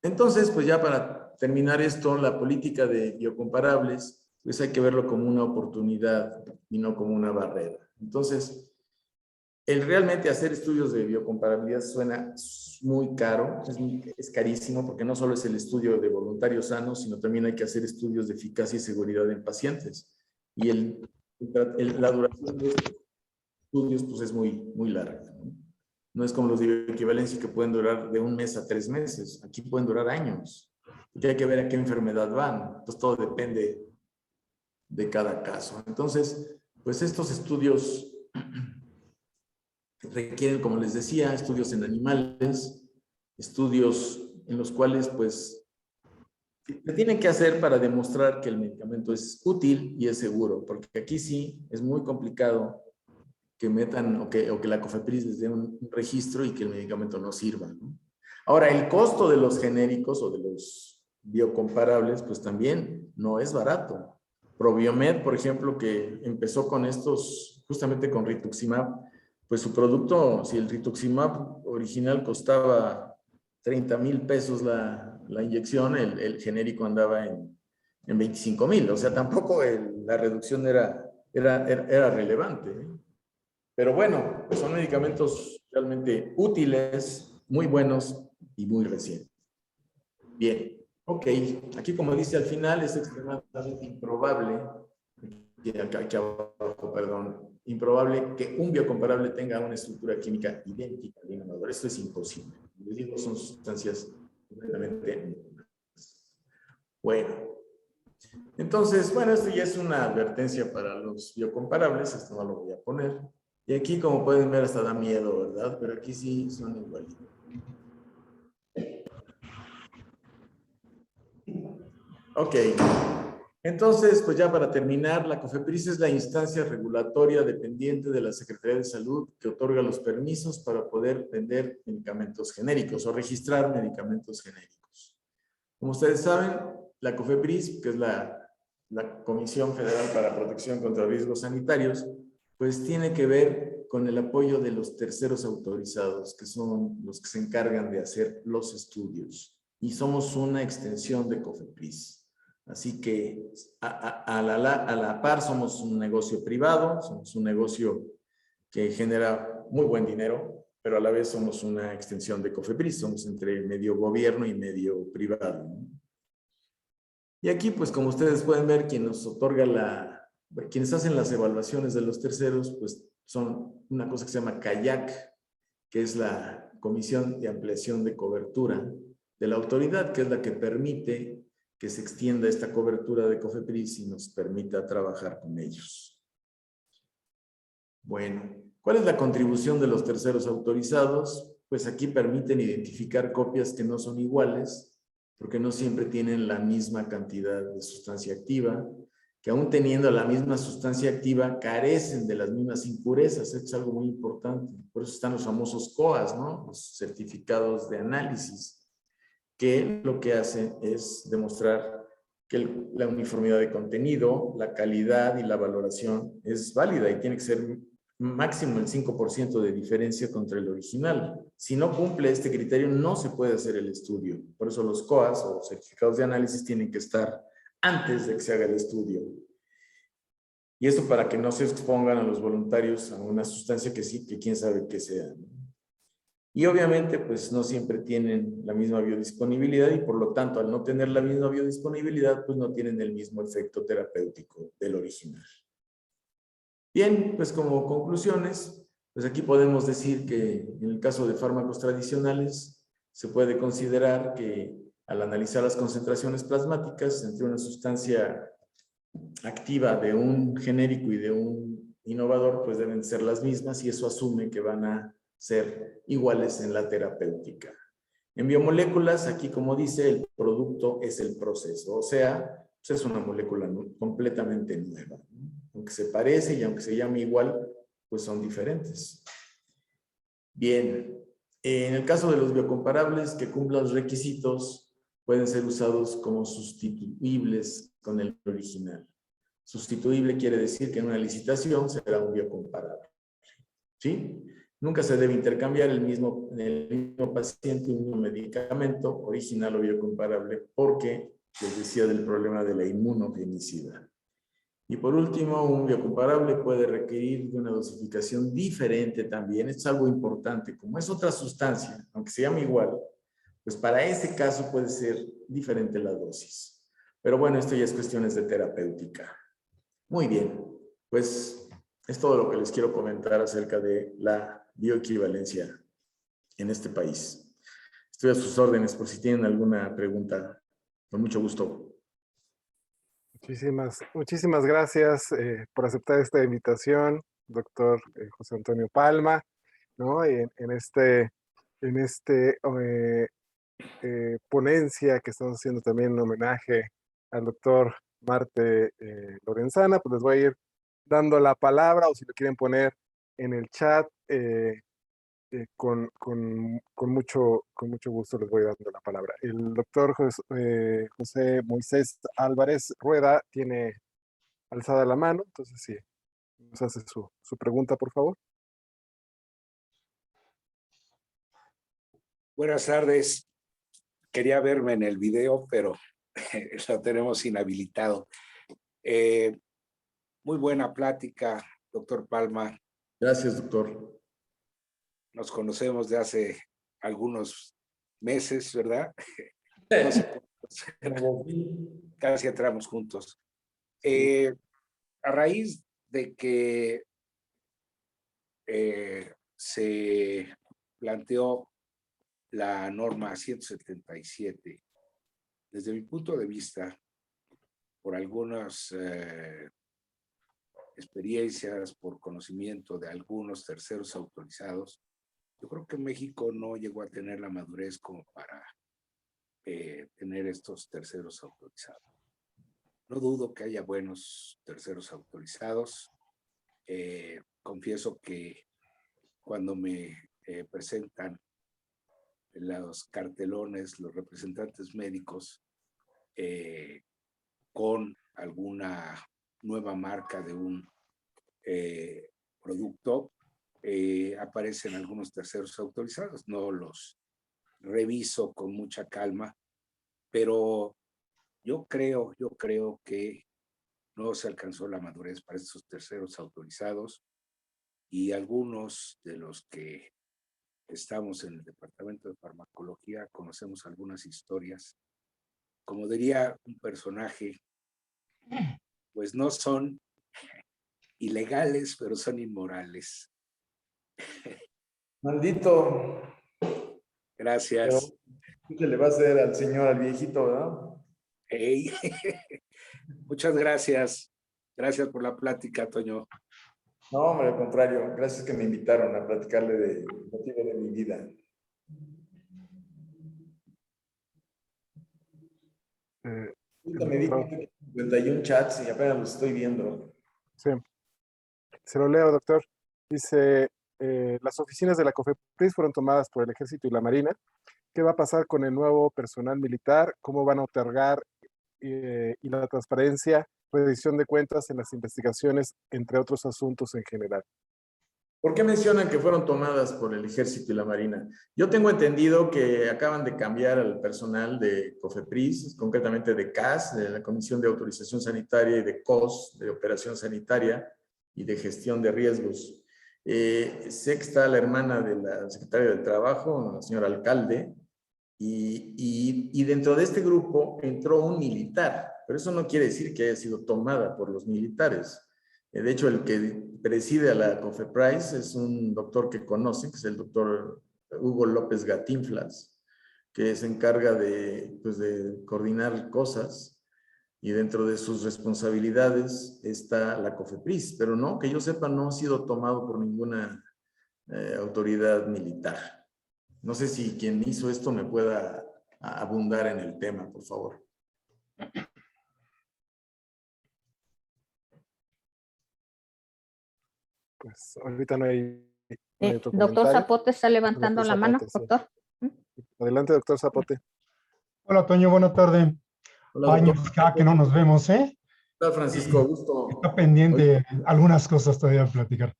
Entonces, pues ya para terminar esto, la política de biocomparables, pues hay que verlo como una oportunidad y no como una barrera. Entonces, el realmente hacer estudios de biocomparabilidad suena muy caro, es carísimo, porque no solo es el estudio de voluntarios sanos, sino también hay que hacer estudios de eficacia y seguridad en pacientes. Y la duración de estos estudios pues es muy larga, ¿no? No es como los de bioequivalencia que pueden durar de 1 mes a 3 meses. Aquí pueden durar años. Porque hay que ver a qué enfermedad van. Entonces todo depende de cada caso. Entonces, pues estos estudios requieren, como les decía, estudios en animales, estudios en los cuales pues se tienen que hacer para demostrar que el medicamento es útil y es seguro, porque aquí sí es muy complicado que metan o que la COFEPRIS les dé un registro y que el medicamento no sirva, ¿no? Ahora, el costo de los genéricos o de los biocomparables, pues también no es barato. Probiomed, por ejemplo, que empezó con estos, justamente con rituximab, pues su producto, si el rituximab original costaba 30,000 pesos la inyección, el genérico andaba en 25,000. O sea, tampoco la reducción era relevante, ¿eh? Pero bueno, pues son medicamentos realmente útiles, muy buenos y muy recientes. Bien, ok. Aquí, como dice al final, es extremadamente improbable, aquí abajo, perdón, improbable que un biocomparable tenga una estructura química idéntica al innovador. Esto es imposible. Les digo, son sustancias completamente nuevas. Bueno, entonces, bueno, esto ya es una advertencia para los biocomparables. Esto no lo voy a poner. Y aquí, como pueden ver, hasta da miedo, ¿verdad? Pero aquí sí son igualitos. Ok. Entonces, pues ya para terminar, la COFEPRIS es la instancia regulatoria dependiente de la Secretaría de Salud que otorga los permisos para poder vender medicamentos genéricos o registrar medicamentos genéricos. Como ustedes saben, la COFEPRIS, que es la Comisión Federal para Protección contra Riesgos Sanitarios, pues tiene que ver con el apoyo de los terceros autorizados, que son los que se encargan de hacer los estudios. Y somos una extensión de COFEPRIS. Así que a la par somos un negocio privado, somos un negocio que genera muy buen dinero, pero a la vez somos una extensión de COFEPRIS, somos entre medio gobierno y medio privado, ¿no? Y aquí, pues como ustedes pueden ver, quienes hacen las evaluaciones de los terceros, pues son una cosa que se llama CAYAC, que es la Comisión de Ampliación de Cobertura de la autoridad, que es la que permite que se extienda esta cobertura de COFEPRIS y nos permita trabajar con ellos. Bueno, ¿cuál es la contribución de los terceros autorizados? Pues aquí permiten identificar copias que no son iguales, porque no siempre tienen la misma cantidad de sustancia activa, que aún teniendo la misma sustancia activa, carecen de las mismas impurezas. Esto es algo muy importante. Por eso están los famosos COAs, ¿no? Los certificados de análisis, que lo que hacen es demostrar que la uniformidad de contenido, la calidad y la valoración es válida y tiene que ser máximo el 5% de diferencia contra el original. Si no cumple este criterio, no se puede hacer el estudio. Por eso los COAs o certificados de análisis tienen que estar antes de que se haga el estudio. Y esto para que no se expongan a los voluntarios a una sustancia que sí, que quién sabe qué sea, ¿no? Y obviamente, pues no siempre tienen la misma biodisponibilidad y por lo tanto, al no tener la misma biodisponibilidad, pues no tienen el mismo efecto terapéutico del original. Bien, pues como conclusiones, pues aquí podemos decir que en el caso de fármacos tradicionales, se puede considerar que al analizar las concentraciones plasmáticas entre una sustancia activa de un genérico y de un innovador, pues deben ser las mismas y eso asume que van a ser iguales en la terapéutica. En biomoléculas, aquí como dice, el producto es el proceso, o sea, pues es una molécula completamente nueva, ¿no? Aunque se parece y aunque se llame igual, pues son diferentes. Bien, en el caso de los biocomparables que cumplan los requisitos, pueden ser usados como sustituibles con el original. Sustituible quiere decir que en una licitación será un biocomparable, ¿sí? Nunca se debe intercambiar en el mismo paciente un mismo medicamento, original o biocomparable, porque les decía del problema de la inmunogenicidad. Y por último, un biocomparable puede requerir de una dosificación diferente también. Esto es algo importante. Como es otra sustancia, aunque se llame igual, pues para ese caso puede ser diferente la dosis. Pero bueno, esto ya es cuestiones de terapéutica. Muy bien, pues es todo lo que les quiero comentar acerca de la bioequivalencia en este país. Estoy a sus órdenes por si tienen alguna pregunta. Con mucho gusto. Muchísimas gracias por aceptar esta invitación, doctor José Antonio Palma, ¿no? En este ponencia que estamos haciendo también un homenaje al doctor Marte Lorenzana, pues les voy a ir dando la palabra o si lo quieren poner en el chat, con mucho gusto les voy dando la palabra. El doctor José Moisés Álvarez Rueda tiene alzada la mano, entonces sí, nos hace su pregunta, por favor. Buenas tardes. Quería verme en el video, pero lo tenemos inhabilitado. Muy buena plática, doctor Palma. Gracias, doctor. Nos conocemos de hace algunos meses, ¿verdad? No sé cuántos, casi entramos juntos. A raíz de que se planteó la norma 177, desde mi punto de vista, por algunas experiencias, por conocimiento de algunos terceros autorizados, yo creo que México no llegó a tener la madurez como para tener estos terceros autorizados. No dudo que haya buenos terceros autorizados. Confieso que cuando me presentan los cartelones, los representantes médicos, con alguna nueva marca de un producto, aparecen algunos terceros autorizados. No los reviso con mucha calma, pero yo creo que no se alcanzó la madurez para estos terceros autorizados, y algunos de los que estamos en el departamento de farmacología conocemos algunas historias. Como diría un personaje, pues no son ilegales, pero son inmorales. Maldito. Gracias. ¿Qué se le va a hacer al señor, al viejito, verdad? Hey. Muchas gracias. Gracias por la plática, Toño. No, hombre, al contrario. Gracias que me invitaron a platicarle del motivo de mi vida. Ahorita me di cuenta que 51 chats y apenas los estoy viendo. Sí, se lo leo, doctor. Dice, las oficinas de la COFEPRIS fueron tomadas por el Ejército y la Marina. ¿Qué va a pasar con el nuevo personal militar? ¿Cómo van a otorgar y la transparencia, rendición de cuentas en las investigaciones, entre otros asuntos en general? ¿Por qué mencionan que fueron tomadas por el Ejército y la Marina? Yo tengo entendido que acaban de cambiar al personal de COFEPRIS, concretamente de CAS, de la Comisión de Autorización Sanitaria, y de COS, de Operación Sanitaria y de Gestión de Riesgos. Sé que está la hermana de la secretaria del Trabajo, la señora alcalde, y dentro de este grupo entró un militar, pero eso no quiere decir que haya sido tomada por los militares. De hecho, el que preside a la COFEPRIS es un doctor que conocen, que es el doctor Hugo López Gatinflas, que se encarga de coordinar cosas, y dentro de sus responsabilidades está la COFEPRIS, pero no, que yo sepa, no ha sido tomado por ninguna autoridad militar. No sé si quien hizo esto me pueda abundar en el tema, por favor. Pues ahorita no hay otro Doctor comentario. Zapote está levantando la mano, Zapote, sí. doctor. Adelante, doctor Zapote. Hola, Toño, buena tarde. Hola, Años doctor. ya que no nos vemos, ¿eh? Hola, Francisco, gusto. Está pendiente algunas cosas todavía a platicar.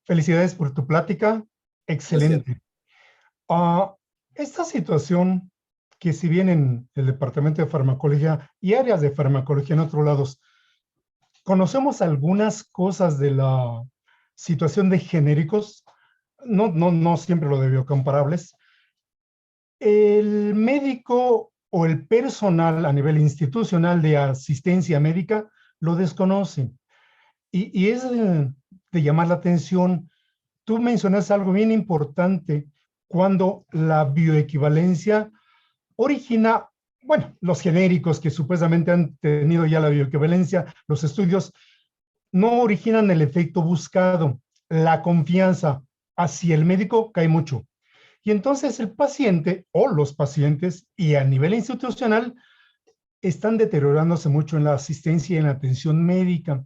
Felicidades por tu plática. Excelente. Esta situación que, si bien en el departamento de farmacología y áreas de farmacología en otros lados, conocemos algunas cosas de la situación de genéricos, no siempre lo de biocomparables, el médico o el personal a nivel institucional de asistencia médica lo desconoce. Y es de llamar la atención. Tú mencionas algo bien importante cuando la bioequivalencia origina, bueno, los genéricos que supuestamente han tenido ya la bioequivalencia, los estudios no originan el efecto buscado. La confianza hacia el médico cae mucho. Y entonces el paciente o los pacientes, y a nivel institucional, están deteriorándose mucho en la asistencia y en la atención médica.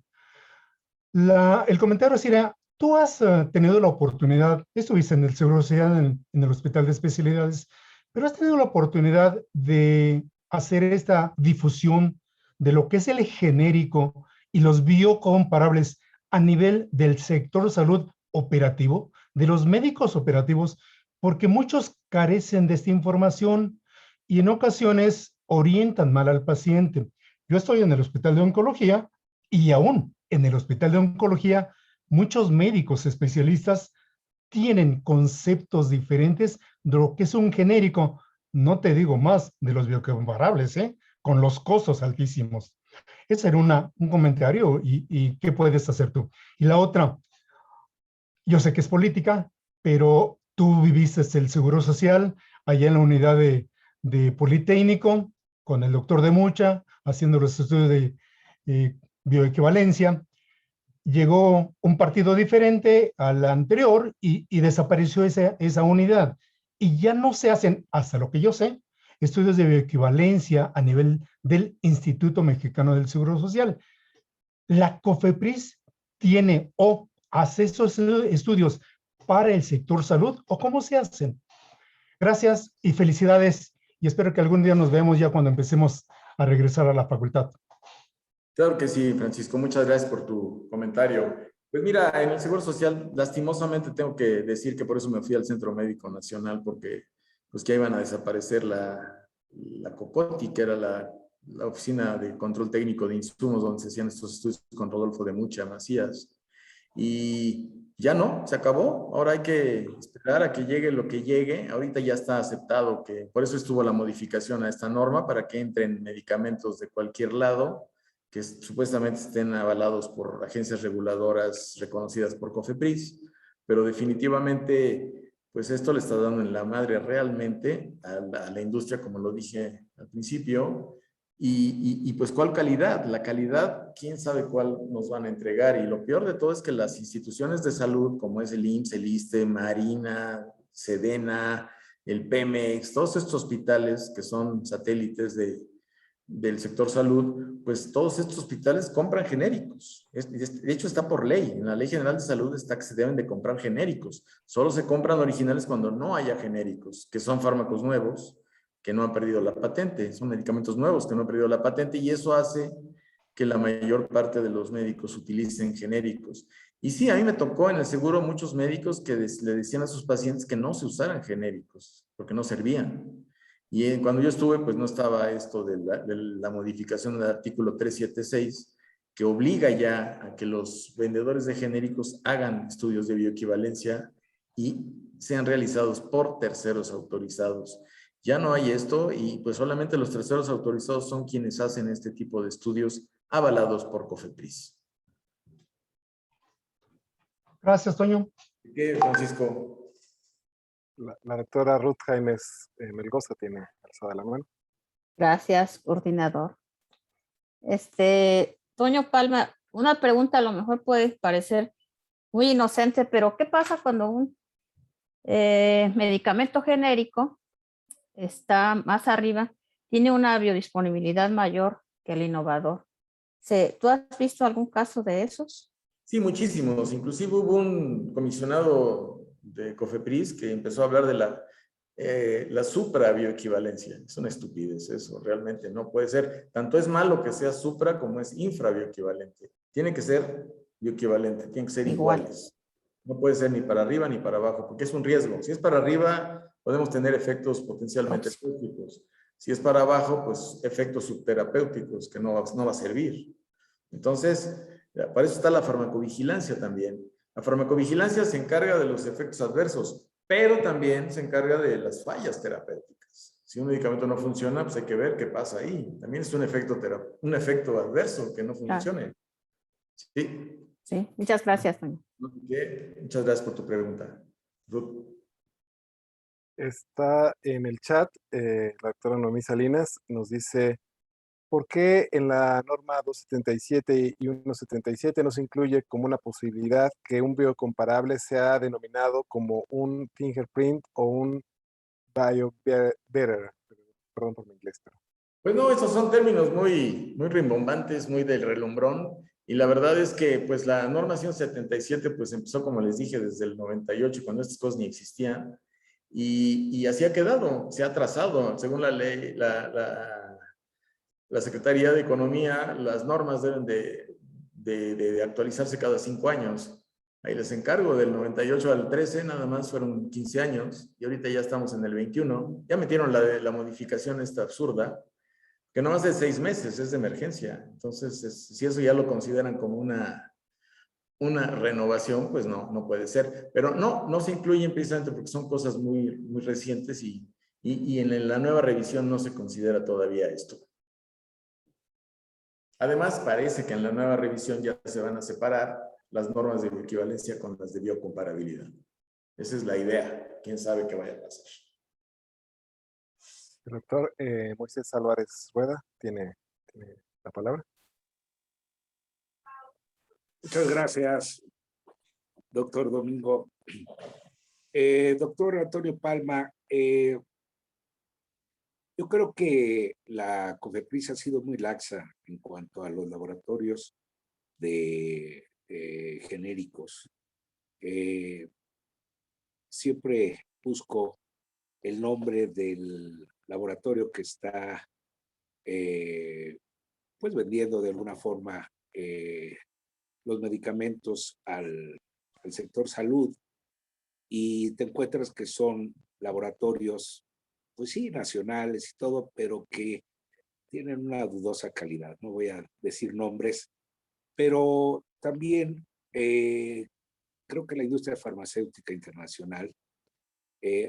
El comentario sería, tú has tenido la oportunidad, estuviste en el Seguro Social, en el Hospital de Especialidades, pero has tenido la oportunidad de hacer esta difusión de lo que es el genérico y los biocomparables a nivel del sector salud operativo, de los médicos operativos, porque muchos carecen de esta información y en ocasiones orientan mal al paciente. Yo estoy en el hospital de oncología y aún en el hospital de oncología muchos médicos especialistas tienen conceptos diferentes de lo que es un genérico, no te digo más de los biocomparables, con los costos altísimos. Ese era un comentario y ¿qué puedes hacer tú? Y la otra, yo sé que es política, pero tú viviste el Seguro Social allá en la unidad de Politécnico con el doctor de Mucha, haciendo los estudios de bioequivalencia. Llegó un partido diferente al anterior y desapareció esa unidad. Y ya no se hacen, hasta lo que yo sé, estudios de bioequivalencia a nivel del Instituto Mexicano del Seguro Social. La COFEPRIS tiene o hace esos estudios para el sector salud o cómo se hacen. Gracias y felicidades y espero que algún día nos veamos ya cuando empecemos a regresar a la facultad. Claro que sí, Francisco. Muchas gracias por tu comentario. Pues mira, en el Seguro Social, lastimosamente tengo que decir que por eso me fui al Centro Médico Nacional, porque pues que iban a desaparecer la COCOTI, que era la Oficina de Control Técnico de Insumos, donde se hacían estos estudios con Rodolfo de Mucha Macías. Y ya no, se acabó. Ahora hay que esperar a que llegue lo que llegue. Ahorita ya está aceptado que, por eso estuvo la modificación a esta norma, para que entren medicamentos de cualquier lado, que supuestamente estén avalados por agencias reguladoras reconocidas por COFEPRIS, pero definitivamente, pues esto le está dando en la madre realmente a la industria, como lo dije al principio, y pues ¿cuál calidad? La calidad, quién sabe cuál nos van a entregar, y lo peor de todo es que las instituciones de salud, como es el IMSS, el ISSSTE, Marina, Sedena, el Pemex, todos estos hospitales que son satélites del sector salud, pues todos estos hospitales compran genéricos. De hecho, está por ley. En la Ley General de Salud está que se deben de comprar genéricos. Solo se compran originales cuando no haya genéricos, que son fármacos nuevos que no han perdido la patente. Son medicamentos nuevos que no han perdido la patente y eso hace que la mayor parte de los médicos utilicen genéricos. Y sí, a mí me tocó en el seguro muchos médicos que le decían a sus pacientes que no se usaran genéricos porque no servían. Y cuando yo estuve, pues no estaba esto de la modificación del artículo 376, que obliga ya a que los vendedores de genéricos hagan estudios de bioequivalencia y sean realizados por terceros autorizados. Ya no hay esto y pues solamente los terceros autorizados son quienes hacen este tipo de estudios avalados por COFEPRIS. Gracias, Toño. ¿Qué, Francisco? La doctora Ruth Jaimes Melgoza tiene alzada la mano. Gracias, coordinador. Toño Palma, una pregunta a lo mejor puede parecer muy inocente, pero ¿qué pasa cuando un medicamento genérico está más arriba, tiene una biodisponibilidad mayor que el innovador? ¿Tú has visto algún caso de esos? Sí, muchísimos. Inclusive hubo un comisionado de COFEPRIS que empezó a hablar de la supra-bioequivalencia. Es una estupidez eso, realmente no puede ser. Tanto es malo que sea supra como es infra-bioequivalente. Tiene que ser bioequivalente, tienen que ser iguales. No puede ser ni para arriba ni para abajo, porque es un riesgo. Si es para arriba, podemos tener efectos potencialmente terapéuticos. Si es para abajo, pues efectos subterapéuticos que no va a servir. Entonces, para eso está la farmacovigilancia también. La farmacovigilancia se encarga de los efectos adversos, pero también se encarga de las fallas terapéuticas. Si un medicamento no funciona, pues hay que ver qué pasa ahí. También es un efecto adverso que no funcione. Sí. Sí, muchas gracias, Toño. Muchas gracias por tu pregunta. Ruth. Está en el chat, la doctora Noemí Salinas nos dice, ¿por qué en la norma 277 y 177 no se incluye como una posibilidad que un biocomparable sea denominado como un fingerprint o un biobetter? Perdón por mi inglés, pero... Pues no, esos son términos muy rimbombantes, muy del relumbrón. Y la verdad es que pues la norma 177 pues empezó, como les dije, desde el 98, cuando estas cosas ni existían. Y así ha quedado, se ha trazado. Según la ley, la Secretaría de Economía, las normas deben de de actualizarse cada 5 años. Ahí les encargo, del 98 al 13 nada más fueron 15 años y ahorita ya estamos en el 21. Ya metieron la modificación esta absurda, que no más de 6 meses, es de emergencia. Entonces, si eso ya lo consideran como una renovación, pues no puede ser. Pero no se incluyen precisamente porque son cosas muy, muy recientes y en la nueva revisión no se considera todavía esto. Además, parece que en la nueva revisión ya se van a separar las normas de bioequivalencia con las de biocomparabilidad. Esa es la idea. ¿Quién sabe qué vaya a pasar? El doctor Moisés Álvarez Rueda tiene la palabra. Muchas gracias, doctor Domingo. Doctor Antonio Palma, yo creo que la COFEPRIS ha sido muy laxa en cuanto a los laboratorios de genéricos. Siempre busco el nombre del laboratorio que está pues vendiendo de alguna forma los medicamentos al sector salud y te encuentras que son laboratorios, pues sí, nacionales y todo, pero que tienen una dudosa calidad. No voy a decir nombres, pero también creo que la industria farmacéutica internacional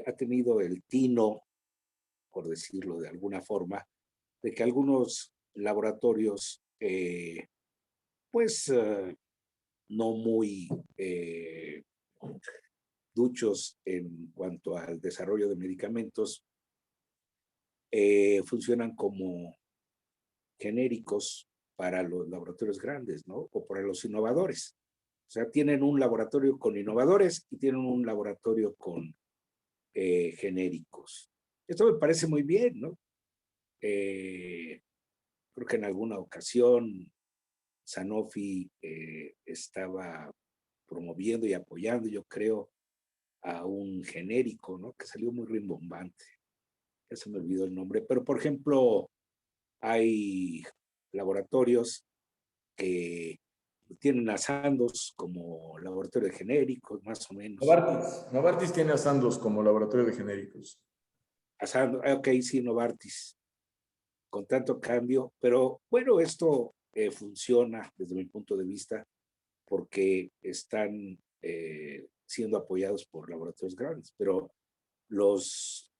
ha tenido el tino, por decirlo de alguna forma, de que algunos laboratorios, no muy duchos en cuanto al desarrollo de medicamentos, funcionan como genéricos para los laboratorios grandes, ¿no? O para los innovadores. O sea, tienen un laboratorio con innovadores y tienen un laboratorio con genéricos. Esto me parece muy bien, ¿no? Creo que en alguna ocasión Sanofi estaba promoviendo y apoyando, yo creo, a un genérico, ¿no? Que salió muy rimbombante. Ya se me olvidó el nombre, pero por ejemplo, hay laboratorios que tienen a Sandoz como laboratorio de genéricos, más o menos. Novartis tiene a Sandoz como laboratorio de genéricos. A Sandoz, ok, sí, Novartis, con tanto cambio, pero bueno, esto funciona desde mi punto de vista porque están siendo apoyados por laboratorios grandes, pero los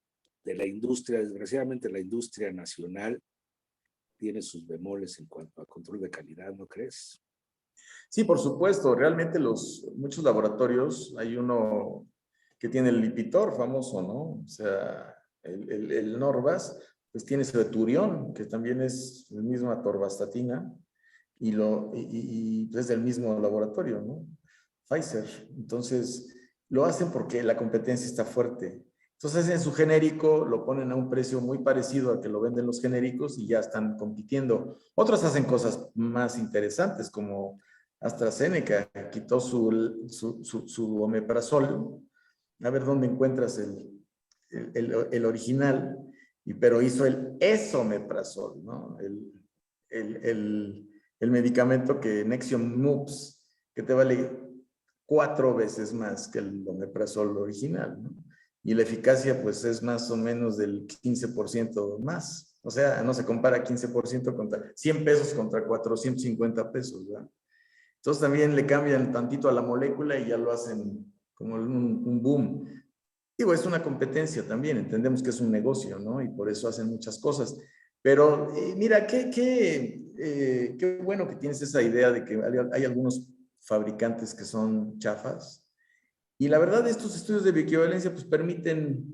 de la industria, desgraciadamente la industria nacional tiene sus bemoles en cuanto a control de calidad, ¿no crees? Sí, por supuesto. Realmente muchos laboratorios, hay uno que tiene el Lipitor famoso, ¿no? O sea, el Norvas, pues tiene Ceturión, que también es la misma atorvastatina, y es del mismo laboratorio, ¿no? Pfizer. Entonces, lo hacen porque la competencia está fuerte. Entonces, en su genérico lo ponen a un precio muy parecido al que lo venden los genéricos y ya están compitiendo. Otros hacen cosas más interesantes, como AstraZeneca quitó su omeprazol. A ver dónde encuentras el original, pero hizo el esomeprazol, ¿no? El medicamento que Nexium Mupes, que te vale 4 veces más que el omeprazol original, ¿no? Y la eficacia pues es más o menos del 15% más. O sea, no se compara 15% contra 100 pesos contra 450 pesos, ¿verdad? Entonces también le cambian tantito a la molécula y ya lo hacen como un boom. Digo, es una competencia también, entendemos que es un negocio, ¿no? Y por eso hacen muchas cosas. Pero mira, qué bueno que tienes esa idea de que hay algunos fabricantes que son chafas. Y la verdad, estos estudios de bioequivalencia pues permiten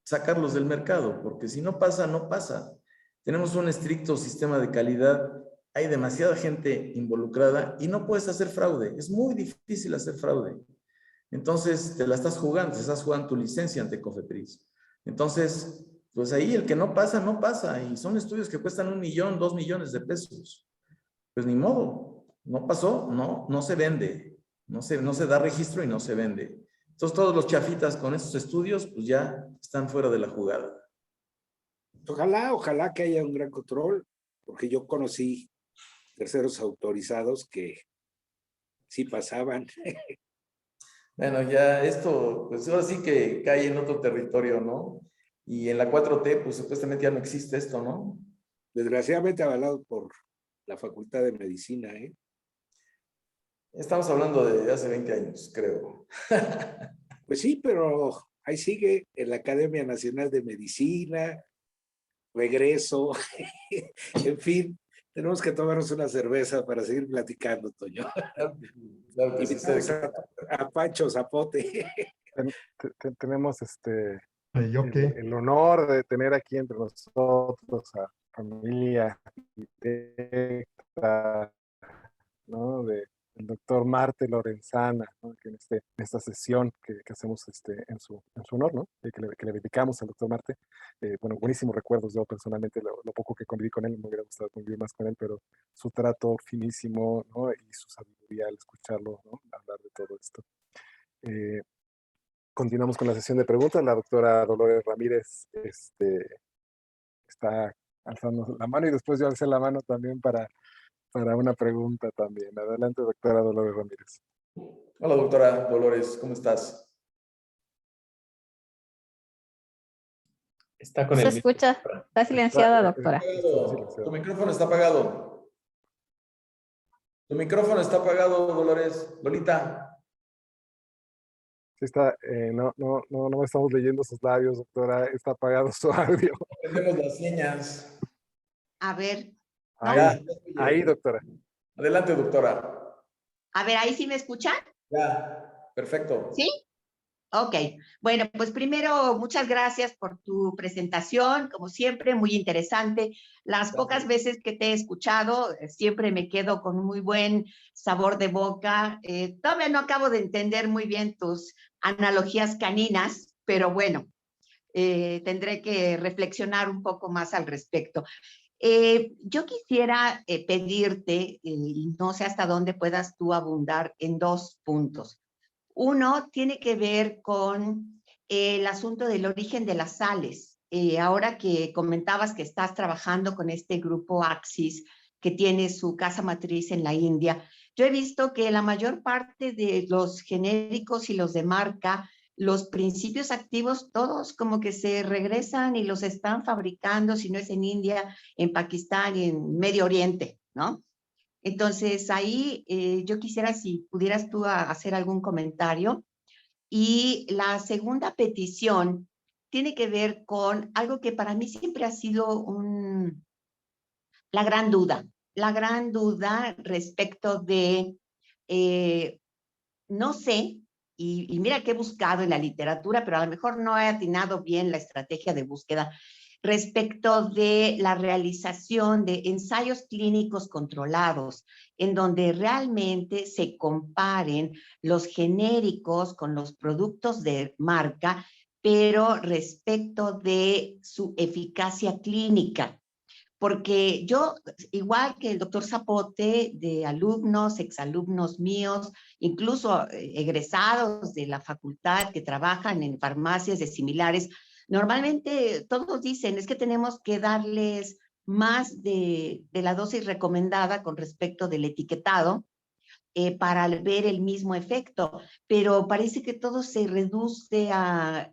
sacarlos del mercado, porque si no pasa, no pasa. Tenemos un estricto sistema de calidad, hay demasiada gente involucrada y no puedes hacer fraude. Es muy difícil hacer fraude. Entonces, te estás jugando tu licencia ante COFEPRIS. Entonces, pues ahí el que no pasa, no pasa. Y son estudios que cuestan 1 millón, 2 millones de pesos. Pues ni modo, no pasó, no se vende. No se da registro y no se vende. Entonces, todos los chafitas con esos estudios, pues ya están fuera de la jugada. Ojalá que haya un gran control, porque yo conocí terceros autorizados que sí pasaban. Bueno, ya esto, pues ahora sí que cae en otro territorio, ¿no? Y en la 4T, pues supuestamente ya no existe esto, ¿no? Desgraciadamente avalado por la Facultad de Medicina, ¿eh? Estamos hablando de hace 20 años, creo. Pues sí, pero ahí sigue en la Academia Nacional de Medicina, regreso, en fin, tenemos que tomarnos una cerveza para seguir platicando, Toño. Claro que sí, Invitamos a Pancho Zapote. Tenemos ¿Yo qué? el honor de tener aquí entre nosotros a familia directa, ¿no? El doctor Marte Lorenzana, ¿no? Que en esta sesión que hacemos en su honor, ¿no? Que le dedicamos al doctor Marte. Bueno, buenísimos recuerdos. Yo personalmente lo poco que conviví con él, me hubiera gustado convivir más con él, pero su trato finísimo, ¿no? Y su sabiduría al escucharlo, ¿no? Hablar de todo esto. Continuamos con la sesión de preguntas. La doctora Dolores Ramírez está alzando la mano y después yo alcé la mano también para una pregunta también. Adelante, doctora Dolores Ramírez. Hola, doctora Dolores, ¿cómo estás? Está con Se el micro. escucha, está silenciada, doctora. Tu micrófono está apagado. Tu micrófono está apagado, Dolores. Lolita. Sí está, no estamos leyendo sus labios, doctora. Está apagado su audio. Aprendemos las señas. A ver, Ahí, doctora. Adelante, doctora. a ver, ahí sí me escuchan. Ya, perfecto. ¿Sí? Ok. Bueno, pues primero, muchas gracias por tu presentación. Como siempre, muy interesante. Las pocas veces que te he escuchado, siempre me quedo con muy buen sabor de boca. Todavía no acabo de entender muy bien tus analogías caninas, pero bueno, tendré que reflexionar un poco más al respecto. Yo quisiera pedirte, y no sé hasta dónde puedas tú abundar en dos puntos. Uno tiene que ver con el asunto del origen de las sales. Ahora que comentabas que estás trabajando con este grupo Axis, que tiene su casa matriz en la India, yo he visto que la mayor parte de los genéricos y los de marca, los principios activos, todos como que se regresan y los están fabricando, si no es en India, en Pakistán y en Medio Oriente, ¿no? Entonces, ahí yo quisiera si pudieras tú hacer algún comentario. Y la segunda petición tiene que ver con algo que para mí siempre ha sido la gran duda respecto de, no sé, y mira que he buscado en la literatura, pero a lo mejor no he atinado bien la estrategia de búsqueda respecto de la realización de ensayos clínicos controlados, en donde realmente se comparen los genéricos con los productos de marca, pero respecto de su eficacia clínica. Porque yo, igual que el doctor Zapote, de alumnos, exalumnos míos, incluso egresados de la facultad que trabajan en farmacias de similares, normalmente todos dicen, es que tenemos que darles más de la dosis recomendada con respecto del etiquetado para ver el mismo efecto, pero parece que todo se reduce a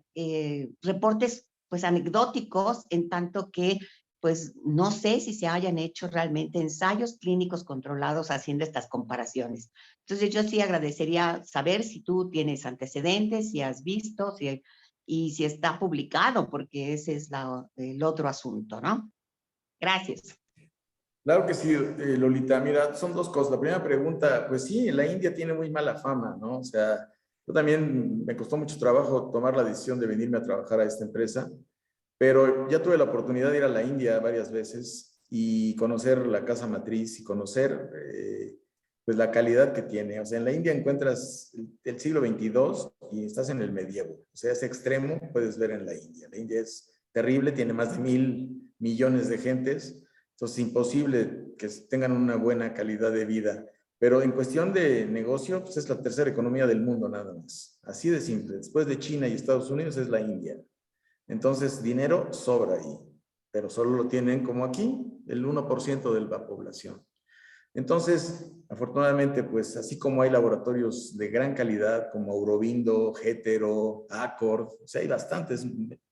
reportes pues anecdóticos, en tanto que pues no sé si se hayan hecho realmente ensayos clínicos controlados haciendo estas comparaciones. Entonces yo sí agradecería saber si tú tienes antecedentes, si has visto, y si está publicado, porque ese es el otro asunto, ¿no? Gracias. Claro que sí, Lolita. Mira, son dos cosas. La primera pregunta, pues sí, la India tiene muy mala fama, ¿no? O sea, yo también me costó mucho trabajo tomar la decisión de venirme a trabajar a esta empresa, pero ya tuve la oportunidad de ir a la India varias veces y conocer la casa matriz y conocer pues la calidad que tiene. O sea, en la India encuentras el siglo XXII y estás en el medievo. O sea, ese extremo puedes ver en la India. La India es terrible, tiene más de 1,000 millones de gentes. Entonces, imposible que tengan una buena calidad de vida. Pero en cuestión de negocio, pues es la tercera economía del mundo nada más. Así de simple. Después de China y Estados Unidos es la India. Entonces, dinero sobra ahí, pero solo lo tienen como aquí, el 1% de la población. Entonces, afortunadamente, pues así como hay laboratorios de gran calidad como Aurobindo, Hetero, Accord, o sea, hay bastantes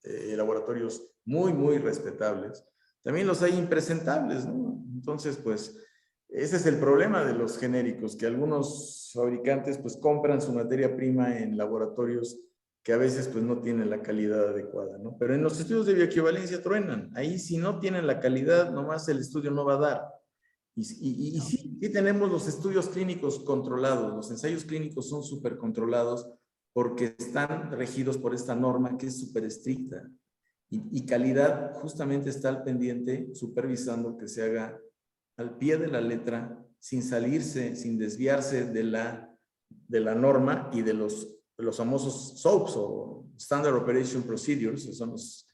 laboratorios muy, muy respetables. También los hay impresentables, ¿no? Entonces, pues, ese es el problema de los genéricos, que algunos fabricantes pues compran su materia prima en laboratorios que a veces pues no tienen la calidad adecuada, ¿no? Pero en los estudios de bioequivalencia truenan. Ahí si no tienen la calidad, nomás el estudio no va a dar. Y sí, sí tenemos los estudios clínicos controlados, los ensayos clínicos son súper controlados porque están regidos por esta norma que es súper estricta. Y calidad justamente está al pendiente supervisando que se haga al pie de la letra, sin salirse, sin desviarse de la norma y de los famosos SOAPs o Standard Operation Procedures, que son los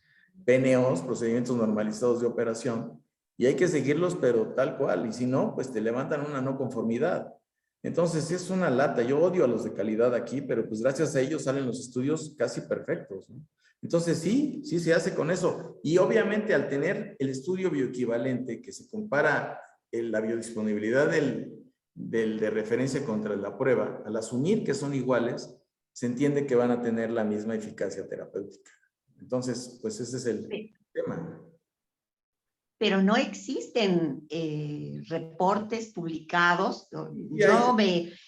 PNOs, procedimientos normalizados de operación, y hay que seguirlos, pero tal cual, y si no, pues te levantan una no conformidad. Entonces, es una lata. Yo odio a los de calidad aquí, pero pues gracias a ellos salen los estudios casi perfectos, ¿no? Entonces, sí, sí se hace con eso. Y obviamente al tener el estudio bioequivalente que se compara la biodisponibilidad de referencia contra la prueba, al asumir que son iguales, se entiende que van a tener la misma eficacia terapéutica. Entonces, pues ese es el tema. Pero no existen reportes publicados. Sí hay. Yo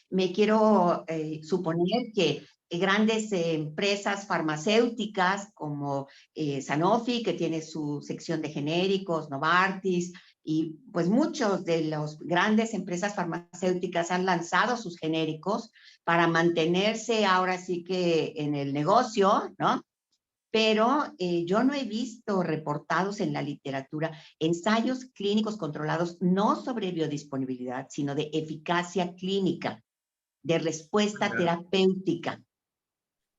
me quiero suponer que grandes empresas farmacéuticas como Sanofi, que tiene su sección de genéricos, Novartis, y pues muchos de las grandes empresas farmacéuticas han lanzado sus genéricos para mantenerse ahora sí que en el negocio, ¿no? Pero yo no he visto reportados en la literatura ensayos clínicos controlados no sobre biodisponibilidad, sino de eficacia clínica, de respuesta terapéutica.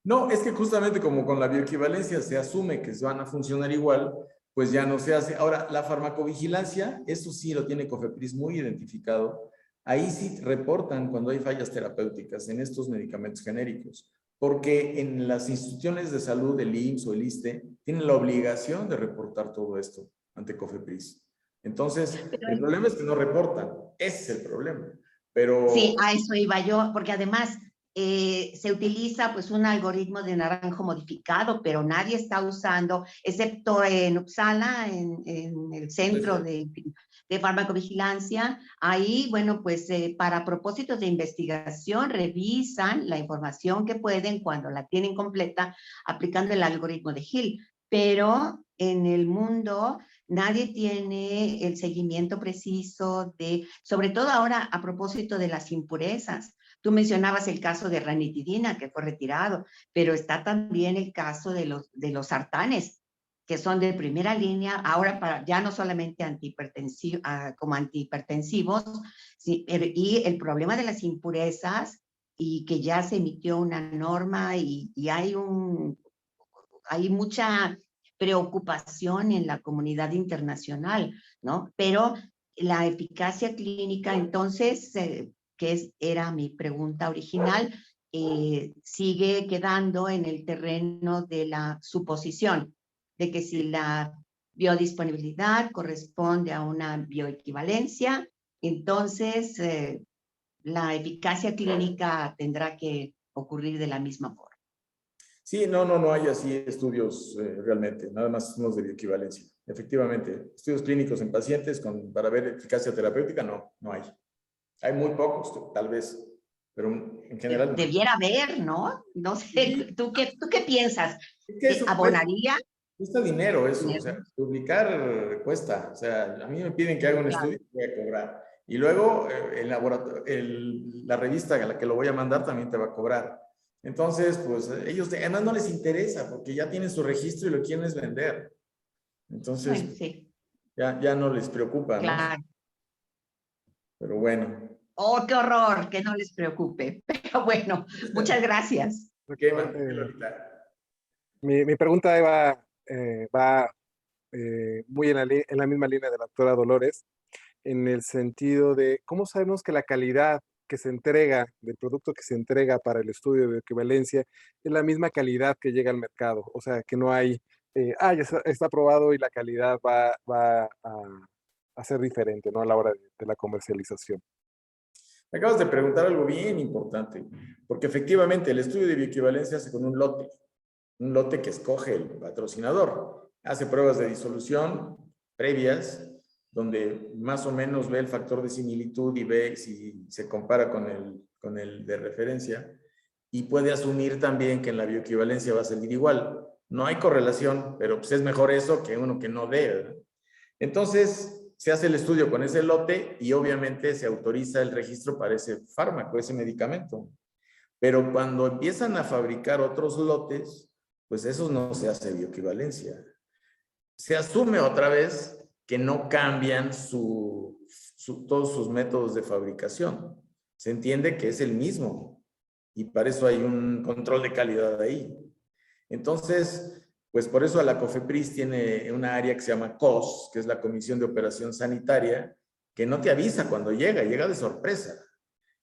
No, es que justamente como con la bioequivalencia se asume que van a funcionar igual, pues ya no se hace. Ahora, la farmacovigilancia, eso sí lo tiene COFEPRIS muy identificado. Ahí sí reportan cuando hay fallas terapéuticas en estos medicamentos genéricos, porque en las instituciones de salud, el IMSS o el ISSSTE, tienen la obligación de reportar todo esto ante COFEPRIS. Entonces, el problema es que no reportan. Ese es el problema. Pero... Sí, a eso iba yo, porque además se utiliza pues un algoritmo de naranjo modificado, pero nadie está usando, excepto en Uppsala, en el centro de farmacovigilancia. Ahí, bueno, pues para propósitos de investigación revisan la información que pueden cuando la tienen completa aplicando el algoritmo de Hill, pero en el mundo nadie tiene el seguimiento preciso de, sobre todo ahora a propósito de las impurezas. Tú mencionabas el caso de ranitidina, que fue retirado, pero está también el caso de los sartanes, que son de primera línea, ahora para, ya no solamente como antihipertensivos, sí, y el problema de las impurezas, y que ya se emitió una norma y hay mucha preocupación en la comunidad internacional, ¿no? Pero la eficacia clínica, entonces, era mi pregunta original, sigue quedando en el terreno de la suposición, de que si la biodisponibilidad corresponde a una bioequivalencia, entonces la eficacia clínica tendrá que ocurrir de la misma forma. Sí, no hay así estudios realmente, nada más unos de bioequivalencia. Efectivamente, estudios clínicos en pacientes para ver eficacia terapéutica, no hay. Hay muy pocos, tal vez, pero en general no. Debiera haber, ¿no? No sé, Sí. ¿tú qué piensas? Es que eso ¿Abonaría? cuesta dinero eso, o sea, publicar cuesta. O sea, a mí me piden que haga un estudio y voy a cobrar. Y luego el laboratorio, la revista a la que lo voy a mandar también te va a cobrar. Entonces, pues ellos además no les interesa porque ya tienen su registro y lo quieren es vender. Entonces, Sí. ya no les preocupa, Claro. ¿no? Pero bueno. Oh, qué horror, que no les preocupe. Pero bueno, muchas gracias. Doctor, mi pregunta va muy en la misma línea de la doctora Dolores, en el sentido de cómo sabemos que la calidad que se entrega, del producto que se entrega para el estudio de equivalencia, es la misma calidad que llega al mercado. O sea, que no hay, ya está aprobado y la calidad va a ser diferente, ¿no? A la hora de la comercialización. Acabas de preguntar algo bien importante, porque efectivamente el estudio de bioequivalencia se hace con un lote que escoge el patrocinador. Hace pruebas de disolución previas, donde más o menos ve el factor de similitud y ve si se compara con el de referencia, y puede asumir también que en la bioequivalencia va a salir igual. No hay correlación, pero pues es mejor eso que uno que no ve, ¿verdad? Entonces, se hace el estudio con ese lote y obviamente se autoriza el registro para ese fármaco, ese medicamento. Pero cuando empiezan a fabricar otros lotes, pues esos no se hace bioequivalencia. Se asume otra vez que no cambian todos sus métodos de fabricación. Se entiende que es el mismo y para eso hay un control de calidad ahí. Entonces, pues por eso la COFEPRIS tiene una área que se llama COS, que es la Comisión de Operación Sanitaria, que no te avisa cuando llega de sorpresa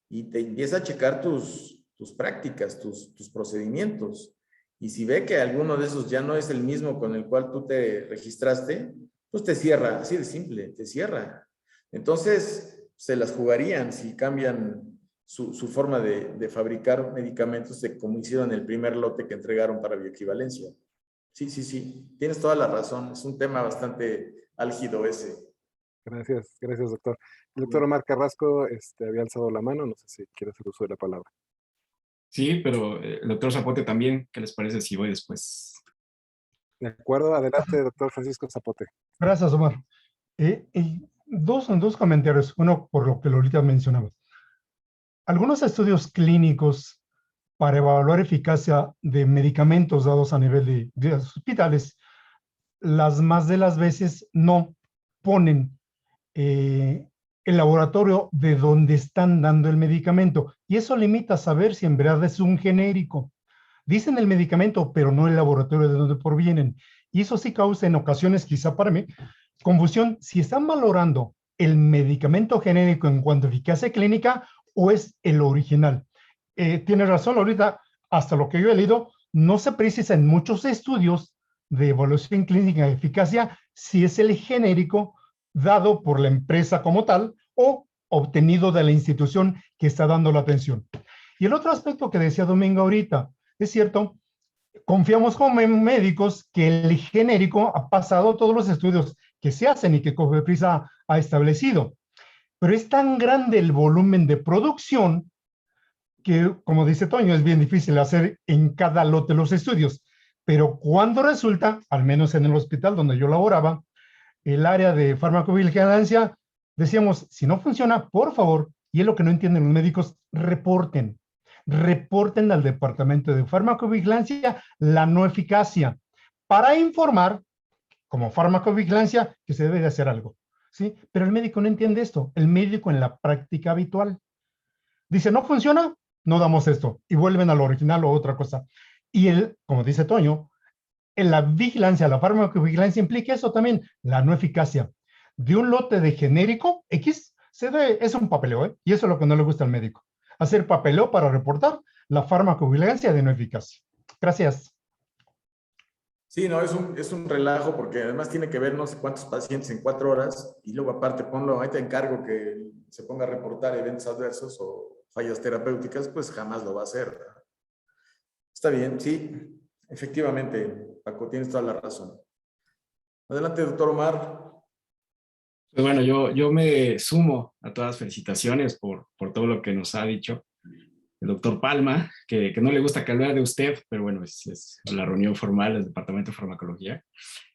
y te empieza a checar tus prácticas, tus procedimientos. Y si ve que alguno de esos ya no es el mismo con el cual tú te registraste, pues te cierra, así de simple, te cierra. Entonces, se las jugarían si cambian su forma de fabricar medicamentos como hicieron el primer lote que entregaron para bioequivalencia. Sí, tienes toda la razón. Es un tema bastante álgido ese. Gracias, doctor. El doctor Omar Carrasco había alzado la mano, no sé si quiere hacer uso de la palabra. Sí, pero el doctor Zapote también, ¿qué les parece si voy después? De acuerdo, adelante, doctor Francisco Zapote. Gracias, Omar. Dos comentarios. Uno, por lo que Lolita mencionaba. Algunos estudios clínicos para evaluar eficacia de medicamentos dados a nivel de hospitales, las más de las veces no ponen el laboratorio de donde están dando el medicamento, y eso limita a saber si en verdad es un genérico. Dicen el medicamento, pero no el laboratorio de donde provienen, y eso sí causa en ocasiones, quizá para mí, confusión si están valorando el medicamento genérico en cuanto a eficacia clínica o es el original. Tiene razón, ahorita, hasta lo que yo he leído, no se precisa en muchos estudios de evaluación clínica de eficacia si es el genérico dado por la empresa como tal o obtenido de la institución que está dando la atención. Y el otro aspecto que decía Domingo ahorita, es cierto, confiamos como médicos que el genérico ha pasado todos los estudios que se hacen y que COFEPRIS ha establecido. Pero es tan grande el volumen de producción que, como dice Toño, es bien difícil hacer en cada lote los estudios. Pero cuando resulta, al menos en el hospital donde yo laboraba, el área de farmacovigilancia, decíamos, si no funciona, por favor, y es lo que no entienden los médicos, reporten al departamento de farmacovigilancia la no eficacia para informar, como farmacovigilancia, que se debe de hacer algo, ¿sí? Pero el médico no entiende esto. El médico en la práctica habitual dice, no funciona, no damos esto, y vuelven al original o otra cosa. Y él, como dice Toño, en la vigilancia, la farmacovigilancia implica eso también, la no eficacia. De un lote de genérico X, es un papeleo, ¿eh? Y eso es lo que no le gusta al médico. Hacer papeleo para reportar la farmacovigilancia de no eficacia. Gracias. Sí, no, es un relajo porque además tiene que ver no sé cuántos pacientes en 4 horas y luego aparte ponlo, ahí te encargo que se ponga a reportar eventos adversos o fallas terapéuticas, pues jamás lo va a hacer, ¿verdad? Está bien, sí, efectivamente, Paco, tienes toda la razón. Adelante, doctor Omar. Pues bueno, yo me sumo a todas las felicitaciones por todo lo que nos ha dicho el doctor Palma, que no le gusta que hablar de usted, pero bueno, es la reunión formal del Departamento de Farmacología.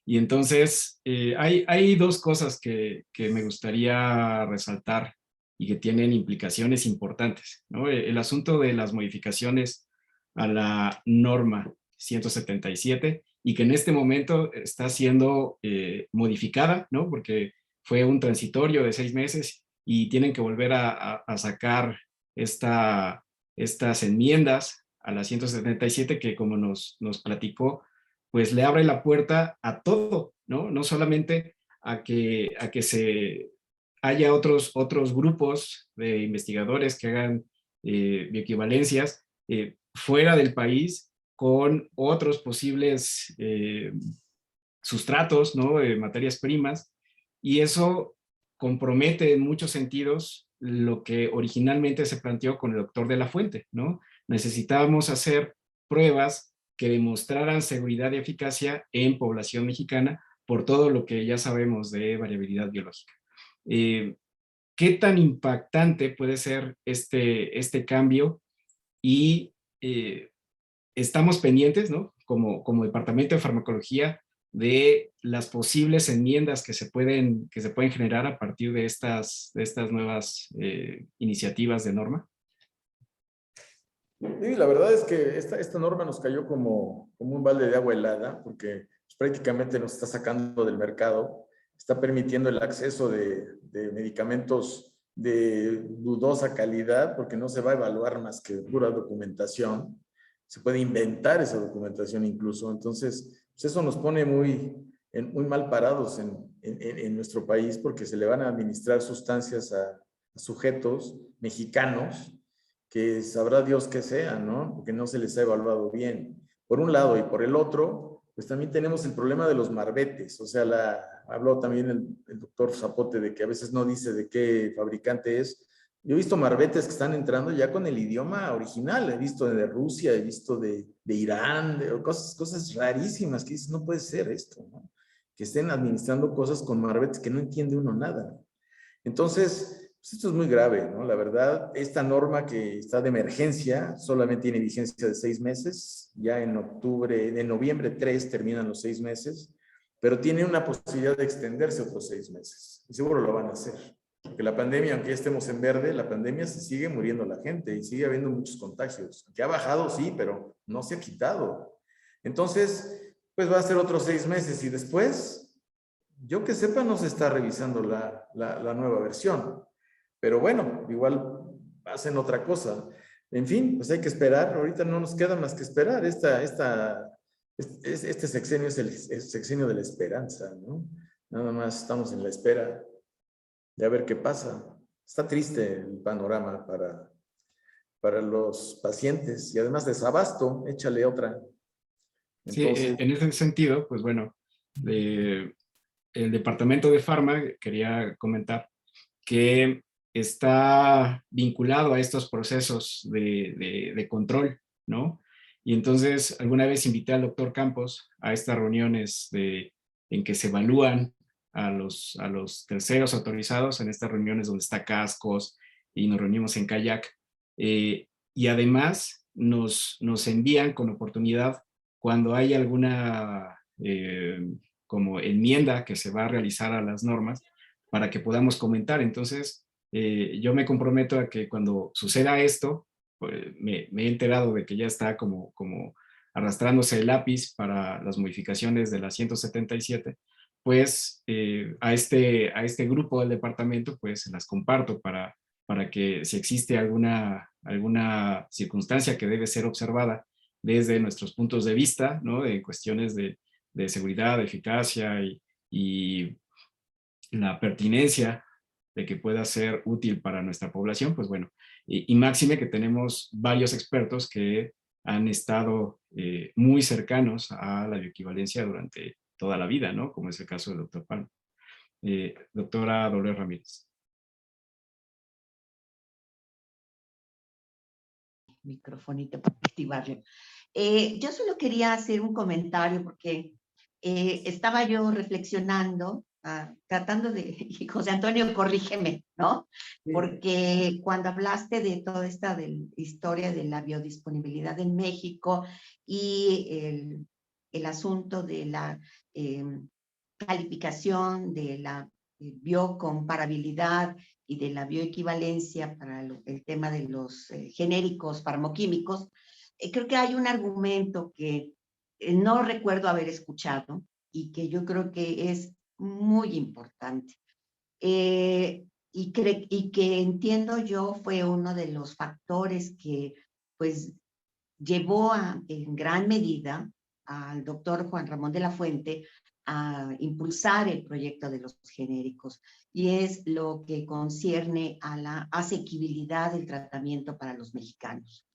Y entonces, hay dos cosas que me gustaría resaltar y que tienen implicaciones importantes, ¿no? El asunto de las modificaciones a la norma 177 y que en este momento está siendo modificada, ¿no? Porque fue un transitorio de 6 meses y tienen que volver a sacar estas enmiendas a la 177 que, como nos platicó, pues le abre la puerta a todo, ¿no? No solamente a que haya otros grupos de investigadores que hagan bioequivalencias fuera del país con otros posibles sustratos, ¿no? Materias primas, y eso compromete en muchos sentidos lo que originalmente se planteó con el doctor de la Fuente, ¿no? Necesitábamos hacer pruebas que demostraran seguridad y eficacia en población mexicana por todo lo que ya sabemos de variabilidad biológica. ¿Qué tan impactante puede ser este cambio? Y estamos pendientes, ¿no? Como Departamento de Farmacología, de las posibles enmiendas que se pueden generar a partir de estas nuevas iniciativas de norma. Sí, la verdad es que esta norma nos cayó como un balde de agua helada, porque pues, prácticamente nos está sacando del mercado, está permitiendo el acceso de medicamentos de dudosa calidad, porque no se va a evaluar más que pura documentación, se puede inventar esa documentación incluso, entonces pues eso nos pone muy mal parados en nuestro país, porque se le van a administrar sustancias a sujetos mexicanos, que sabrá Dios que sean, ¿no? Porque no se les ha evaluado bien. Por un lado, y por el otro, pues también tenemos el problema de los marbetes. O sea, habló también el doctor Zapote de que a veces no dice de qué fabricante es. Yo he visto marbetes que están entrando ya con el idioma original. He visto de Rusia, he visto de Irán, cosas rarísimas que dices, no puede ser esto, ¿no? Que estén administrando cosas con marbetes que no entiende uno nada. Entonces, pues esto es muy grave, ¿no? La verdad, esta norma que está de emergencia solamente tiene vigencia de 6 meses. Ya en noviembre 3 terminan los 6 meses, pero tiene una posibilidad de extenderse otros 6 meses. Y seguro lo van a hacer. Porque la pandemia, aunque ya estemos en verde, la pandemia se sigue muriendo la gente y sigue habiendo muchos contagios. Que ha bajado, sí, pero no se ha quitado. Entonces, pues va a ser otros 6 meses y después, yo que sepa, no se está revisando la nueva versión. Pero bueno, igual hacen otra cosa. En fin, pues hay que esperar. Ahorita no nos queda más que esperar. Este sexenio es el sexenio de la esperanza, ¿no? Nada más estamos en la espera de a ver qué pasa. Está triste el panorama para los pacientes y además desabasto, échale otra. Entonces, sí, en ese sentido, pues bueno, el Departamento de Farma quería comentar que está vinculado a estos procesos de control, ¿no? Y entonces alguna vez invité al doctor Campos a estas reuniones en que se evalúan a los terceros autorizados, en estas reuniones donde está Cascos y nos reunimos en Kayak, y además nos envían con oportunidad cuando hay alguna como enmienda que se va a realizar a las normas para que podamos comentar. Entonces, yo me comprometo a que cuando suceda esto, pues, me he enterado de que ya está como arrastrándose el lápiz para las modificaciones de la 177, pues a este grupo del departamento, pues se las comparto para que si existe alguna circunstancia que debe ser observada desde nuestros puntos de vista, ¿no? De cuestiones de seguridad, de eficacia y la pertinencia de que pueda ser útil para nuestra población, pues bueno, y máxime que tenemos varios expertos que han estado muy cercanos a la bioequivalencia durante toda la vida, ¿no? Como es el caso del doctor Palma. Doctora Dolores Ramírez. Microfonito para activarlo. Yo solo quería hacer un comentario porque estaba yo reflexionando, tratando de, y José Antonio, corrígeme, ¿no? Sí. Porque cuando hablaste de toda esta historia de la biodisponibilidad en México y el asunto de la calificación de la biocomparabilidad y de la bioequivalencia para el tema de los genéricos farmacoquímicos, creo que hay un argumento que no recuerdo haber escuchado y que yo creo que es muy importante. Y que entiendo yo fue uno de los factores que pues llevó en gran medida al doctor Juan Ramón de la Fuente a impulsar el proyecto de los genéricos, y es lo que concierne a la asequibilidad del tratamiento para los mexicanos.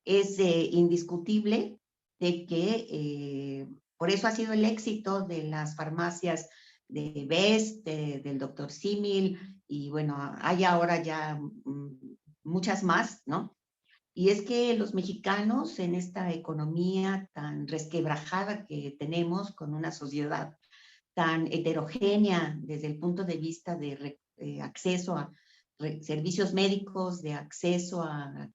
Es indiscutible de que por eso ha sido el éxito de las farmacias de Best, del doctor Simil y bueno, hay ahora ya muchas más, ¿no? Y es que los mexicanos en esta economía tan resquebrajada que tenemos, con una sociedad tan heterogénea desde el punto de vista de acceso a servicios médicos, de acceso a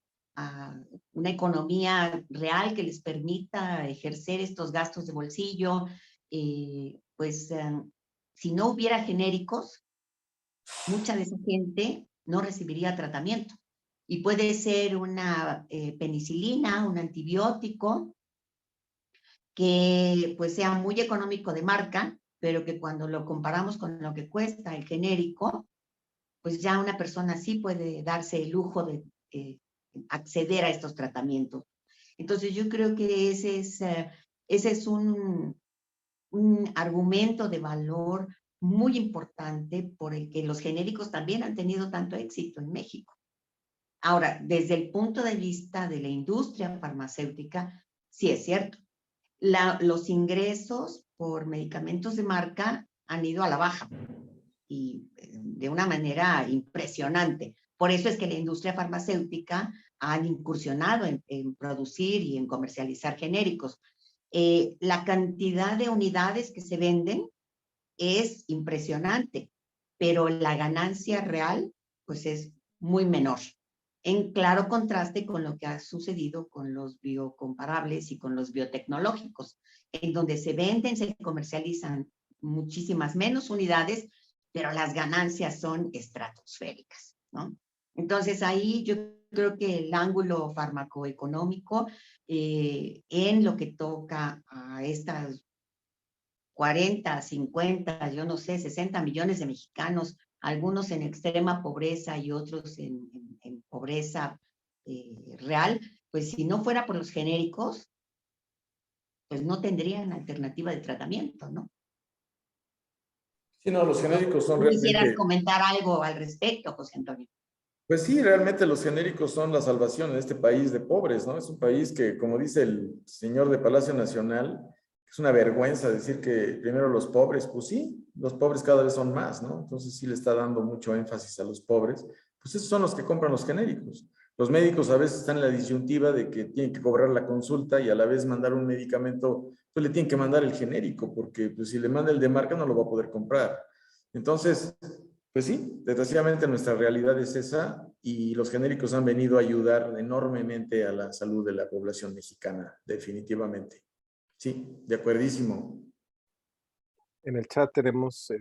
una economía real que les permita ejercer estos gastos de bolsillo, si no hubiera genéricos, mucha de esa gente no recibiría tratamiento. Y puede ser una penicilina, un antibiótico, que pues sea muy económico de marca, pero que cuando lo comparamos con lo que cuesta el genérico, pues ya una persona sí puede darse el lujo de acceder a estos tratamientos. Entonces yo creo que ese es un argumento de valor muy importante por el que los genéricos también han tenido tanto éxito en México. Ahora, desde el punto de vista de la industria farmacéutica, sí es cierto. Los ingresos por medicamentos de marca han ido a la baja y de una manera impresionante. Por eso es que la industria farmacéutica ha incursionado en producir y en comercializar genéricos. La cantidad de unidades que se venden es impresionante, pero la ganancia real pues es muy menor, en claro contraste con lo que ha sucedido con los biocomparables y con los biotecnológicos, en donde se venden, se comercializan muchísimas menos unidades, pero las ganancias son estratosféricas, ¿no? Entonces ahí yo creo que el ángulo farmacoeconómico en lo que toca a estas 40, 50, yo no sé, 60 millones de mexicanos, algunos en extrema pobreza y otros en pobreza real, pues si no fuera por los genéricos, pues no tendrían alternativa de tratamiento, ¿no? Sí, no, los genéricos son ¿Tú quisieras realmente... comentar algo al respecto, José Antonio? Pues sí, realmente los genéricos son la salvación en este país de pobres, ¿no? Es un país que, como dice el señor de Palacio Nacional, es una vergüenza decir que primero los pobres, pues sí, los pobres cada vez son más, ¿no? Entonces sí le está dando mucho énfasis a los pobres, pues esos son los que compran los genéricos. Los médicos a veces están en la disyuntiva de que tienen que cobrar la consulta y a la vez mandar un medicamento, pues le tienen que mandar el genérico, porque pues si le manda el de marca no lo va a poder comprar. Entonces, pues sí, desgraciadamente nuestra realidad es esa y los genéricos han venido a ayudar enormemente a la salud de la población mexicana, definitivamente. Sí, de acuerdísimo. En el chat tenemos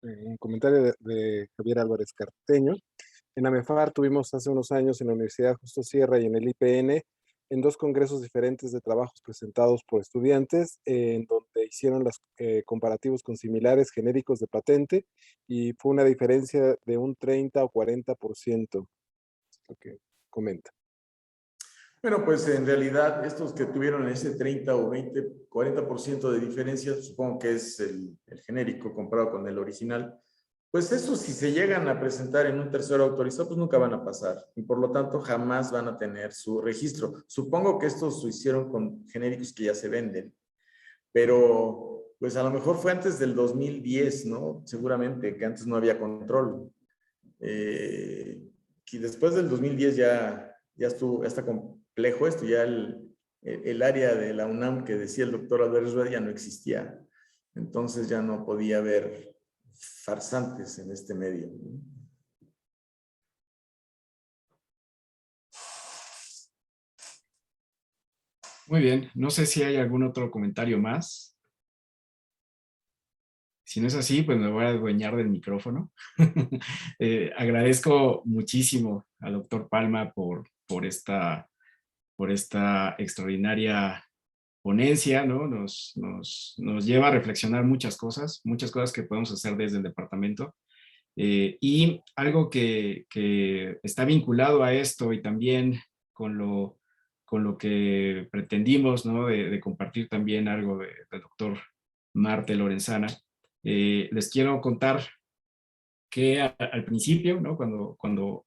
un comentario de Javier Álvarez Carteño. En AMEFAR tuvimos hace unos años en la Universidad Justo Sierra y en el IPN en 2 congresos diferentes de trabajos presentados por estudiantes, en donde hicieron los comparativos con similares genéricos de patente y fue una diferencia de un 30 o 40%, lo que comenta. Bueno, pues en realidad estos que tuvieron ese 30 o 20, 40% de diferencia, supongo que es el genérico comparado con el original, pues eso si se llegan a presentar en un tercero autorizado, pues nunca van a pasar y por lo tanto jamás van a tener su registro. Supongo que estos lo hicieron con genéricos que ya se venden, pero pues a lo mejor fue antes del 2010, ¿no? Seguramente, que antes no había control. Y después del 2010 ya estuvo, ya está complejo esto, ya el área de la UNAM que decía el doctor Álvarez Rueda ya no existía. Entonces ya no podía haber farsantes en este medio. Muy bien, no sé si hay algún otro comentario más. Si no es así, pues me voy a adueñar del micrófono. Agradezco muchísimo al doctor Palma por esta extraordinaria ponencia, ¿no? Nos lleva a reflexionar muchas cosas que podemos hacer desde el departamento. Y algo que está vinculado a esto y también con lo que pretendimos, ¿no? de compartir también algo del doctor Marte Lorenzana. Les quiero contar que al principio, ¿no? cuando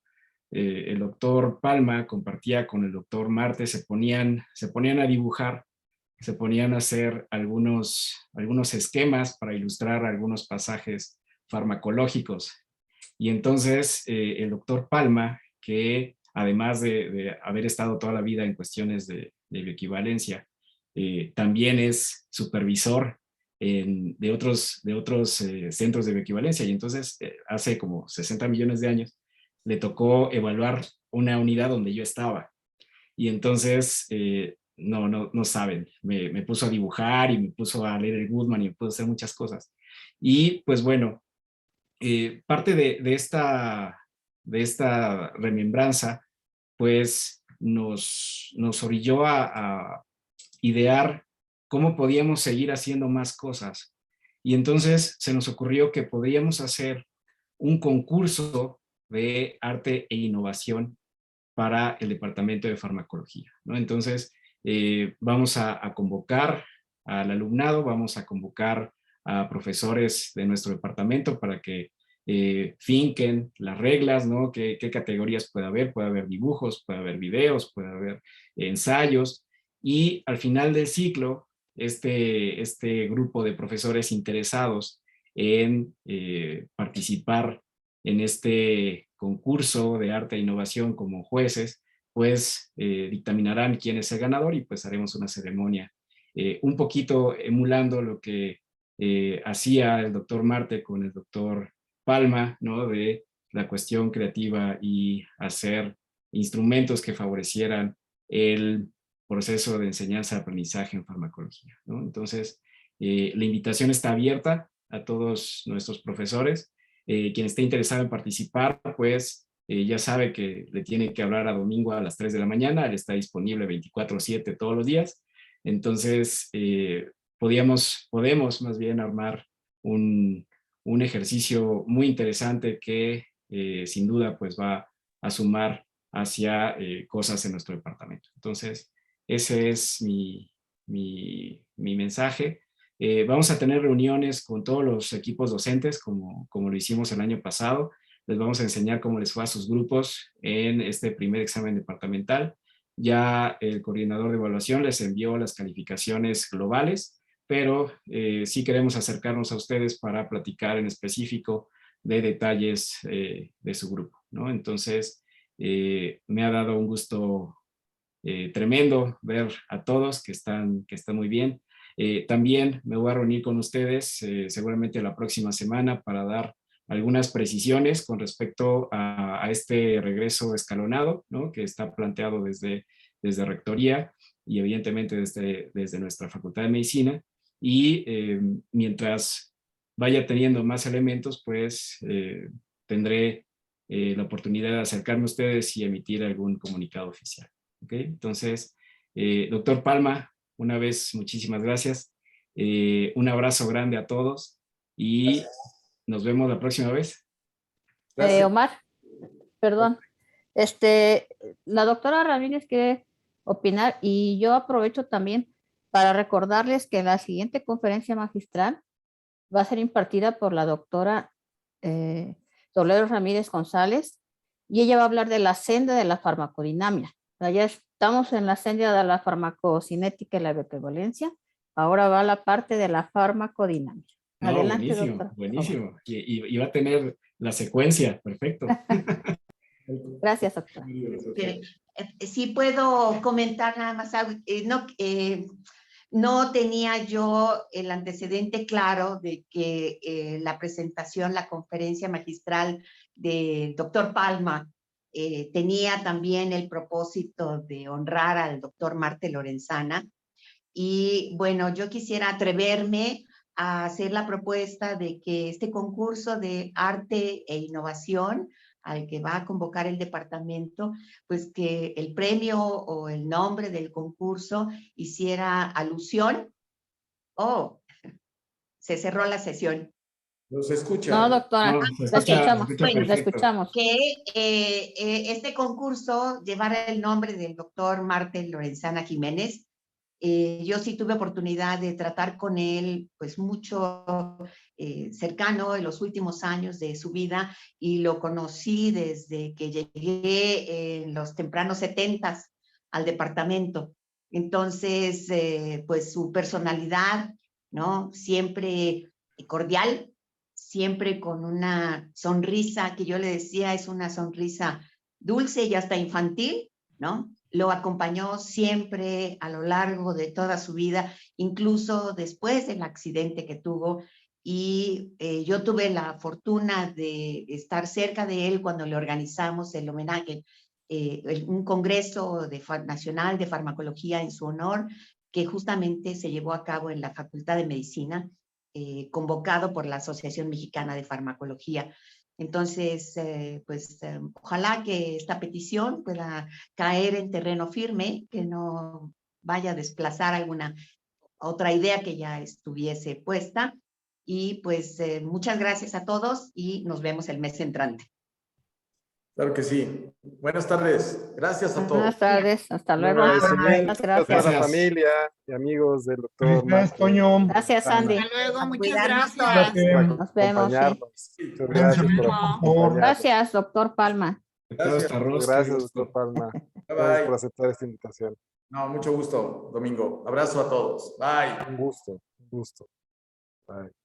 el doctor Palma compartía con el doctor Marte, se ponían a dibujar, se ponían a hacer algunos esquemas para ilustrar algunos pasajes farmacológicos. Y entonces el doctor Palma, que además de haber estado toda la vida en cuestiones de bioequivalencia, también es supervisor de otros centros de bioequivalencia. Y entonces hace como 60 millones de años le tocó evaluar una unidad donde yo estaba. Y entonces, no saben, me puso a dibujar y me puso a leer el Goodman y me puso a hacer muchas cosas. Y pues bueno, parte de esta remembranza, pues nos orilló a idear cómo podíamos seguir haciendo más cosas. Y entonces se nos ocurrió que podríamos hacer un concurso de arte e innovación para el departamento de farmacología, ¿no? Entonces, vamos a convocar al alumnado, vamos a convocar a profesores de nuestro departamento para que finquen las reglas, ¿no? ¿Qué categorías puede haber dibujos, puede haber videos, puede haber ensayos, y al final del ciclo, este grupo de profesores interesados en participar en este concurso de arte e innovación como jueces, pues dictaminarán quién es el ganador y pues haremos una ceremonia un poquito emulando lo que hacía el doctor Marte con el doctor Palma, ¿no? De la cuestión creativa y hacer instrumentos que favorecieran el proceso de enseñanza-aprendizaje en farmacología, ¿no? Entonces, la invitación está abierta a todos nuestros profesores. Quien esté interesado en participar, pues ya sabe que le tiene que hablar a Domingo a las 3 de la mañana, él está disponible 24/7 todos los días. Entonces, podemos más bien armar un ejercicio muy interesante que sin duda pues va a sumar hacia cosas en nuestro departamento. Entonces, ese es mi mensaje. Vamos a tener reuniones con todos los equipos docentes como lo hicimos el año pasado. Les vamos a enseñar cómo les fue a sus grupos en este primer examen departamental. Ya el coordinador de evaluación les envió las calificaciones globales, pero sí queremos acercarnos a ustedes para platicar en específico de detalles de su grupo, ¿no? Entonces, me ha dado un gusto tremendo ver a todos que están muy bien. También me voy a reunir con ustedes seguramente la próxima semana para dar algunas precisiones con respecto a este regreso escalonado, ¿no? Que está planteado desde Rectoría y evidentemente desde nuestra Facultad de Medicina. Y mientras vaya teniendo más elementos, pues tendré la oportunidad de acercarme a ustedes y emitir algún comunicado oficial. ¿Okay? Entonces, doctor Palma, una vez muchísimas gracias. Un abrazo grande a todos y nos vemos la próxima vez. Omar, perdón. La doctora Ramírez quiere opinar y yo aprovecho también para recordarles que la siguiente conferencia magistral va a ser impartida por la doctora Dolores Ramírez González y ella va a hablar de la senda de la farmacodinamia. Ya estamos en la senda de la farmacocinética y la bioequivalencia. Ahora va la parte de la farmacodinamia. No, Adelante, buenísimo, doctora. buenísimo. Y va a tener la secuencia, perfecto. Gracias, doctora. Sí puedo comentar nada más algo. No tenía yo el antecedente claro de que la presentación, la conferencia magistral del doctor Palma tenía también el propósito de honrar al doctor Marte Lorenzana. Y bueno, yo quisiera atreverme a hacer la propuesta de que este concurso de arte e innovación al que va a convocar el departamento, pues que el premio o el nombre del concurso hiciera alusión. Oh, se cerró la sesión. Los escucha. No, doctora, No, la escuchamos. Bueno, La escuchamos. Que este concurso llevara el nombre del doctor Marte Lorenzana Jiménez. Yo sí tuve oportunidad de tratar con él, pues mucho cercano en los últimos años de su vida y lo conocí desde que llegué en los tempranos 70s al departamento. Entonces, pues su personalidad, ¿no? Siempre cordial, siempre con una sonrisa que yo le decía es una sonrisa dulce y hasta infantil, ¿no? Lo acompañó siempre a lo largo de toda su vida, incluso después del accidente que tuvo. Y yo tuve la fortuna de estar cerca de él cuando le organizamos el homenaje, un congreso nacional de farmacología en su honor, que justamente se llevó a cabo en la Facultad de Medicina, convocado por la Asociación Mexicana de Farmacología. Entonces, ojalá que esta petición pueda caer en terreno firme, que no vaya a desplazar alguna otra idea que ya estuviese puesta. Y pues muchas gracias a todos y nos vemos el mes entrante. Claro que sí. Buenas tardes. Gracias a todos. Buenas tardes, hasta luego. Agradecimientos Muchas a toda la gracias. familia y amigos del doctor Felicidades, Marco. Toño. Gracias, Andy. Hasta luego, muchas Cuidarnos gracias. Cuídate. Nos vemos. Sí. Acompañarnos. Muchas Cuídense gracias por mucho, por favor. acompañarnos. Gracias, doctor Palma. Todo esta rosca, Gracias, gusto. doctor Palma. Bye, Gracias por bye. aceptar esta invitación. No, mucho gusto, Domingo. Abrazo a todos. Bye. Un gusto, un gusto. Bye.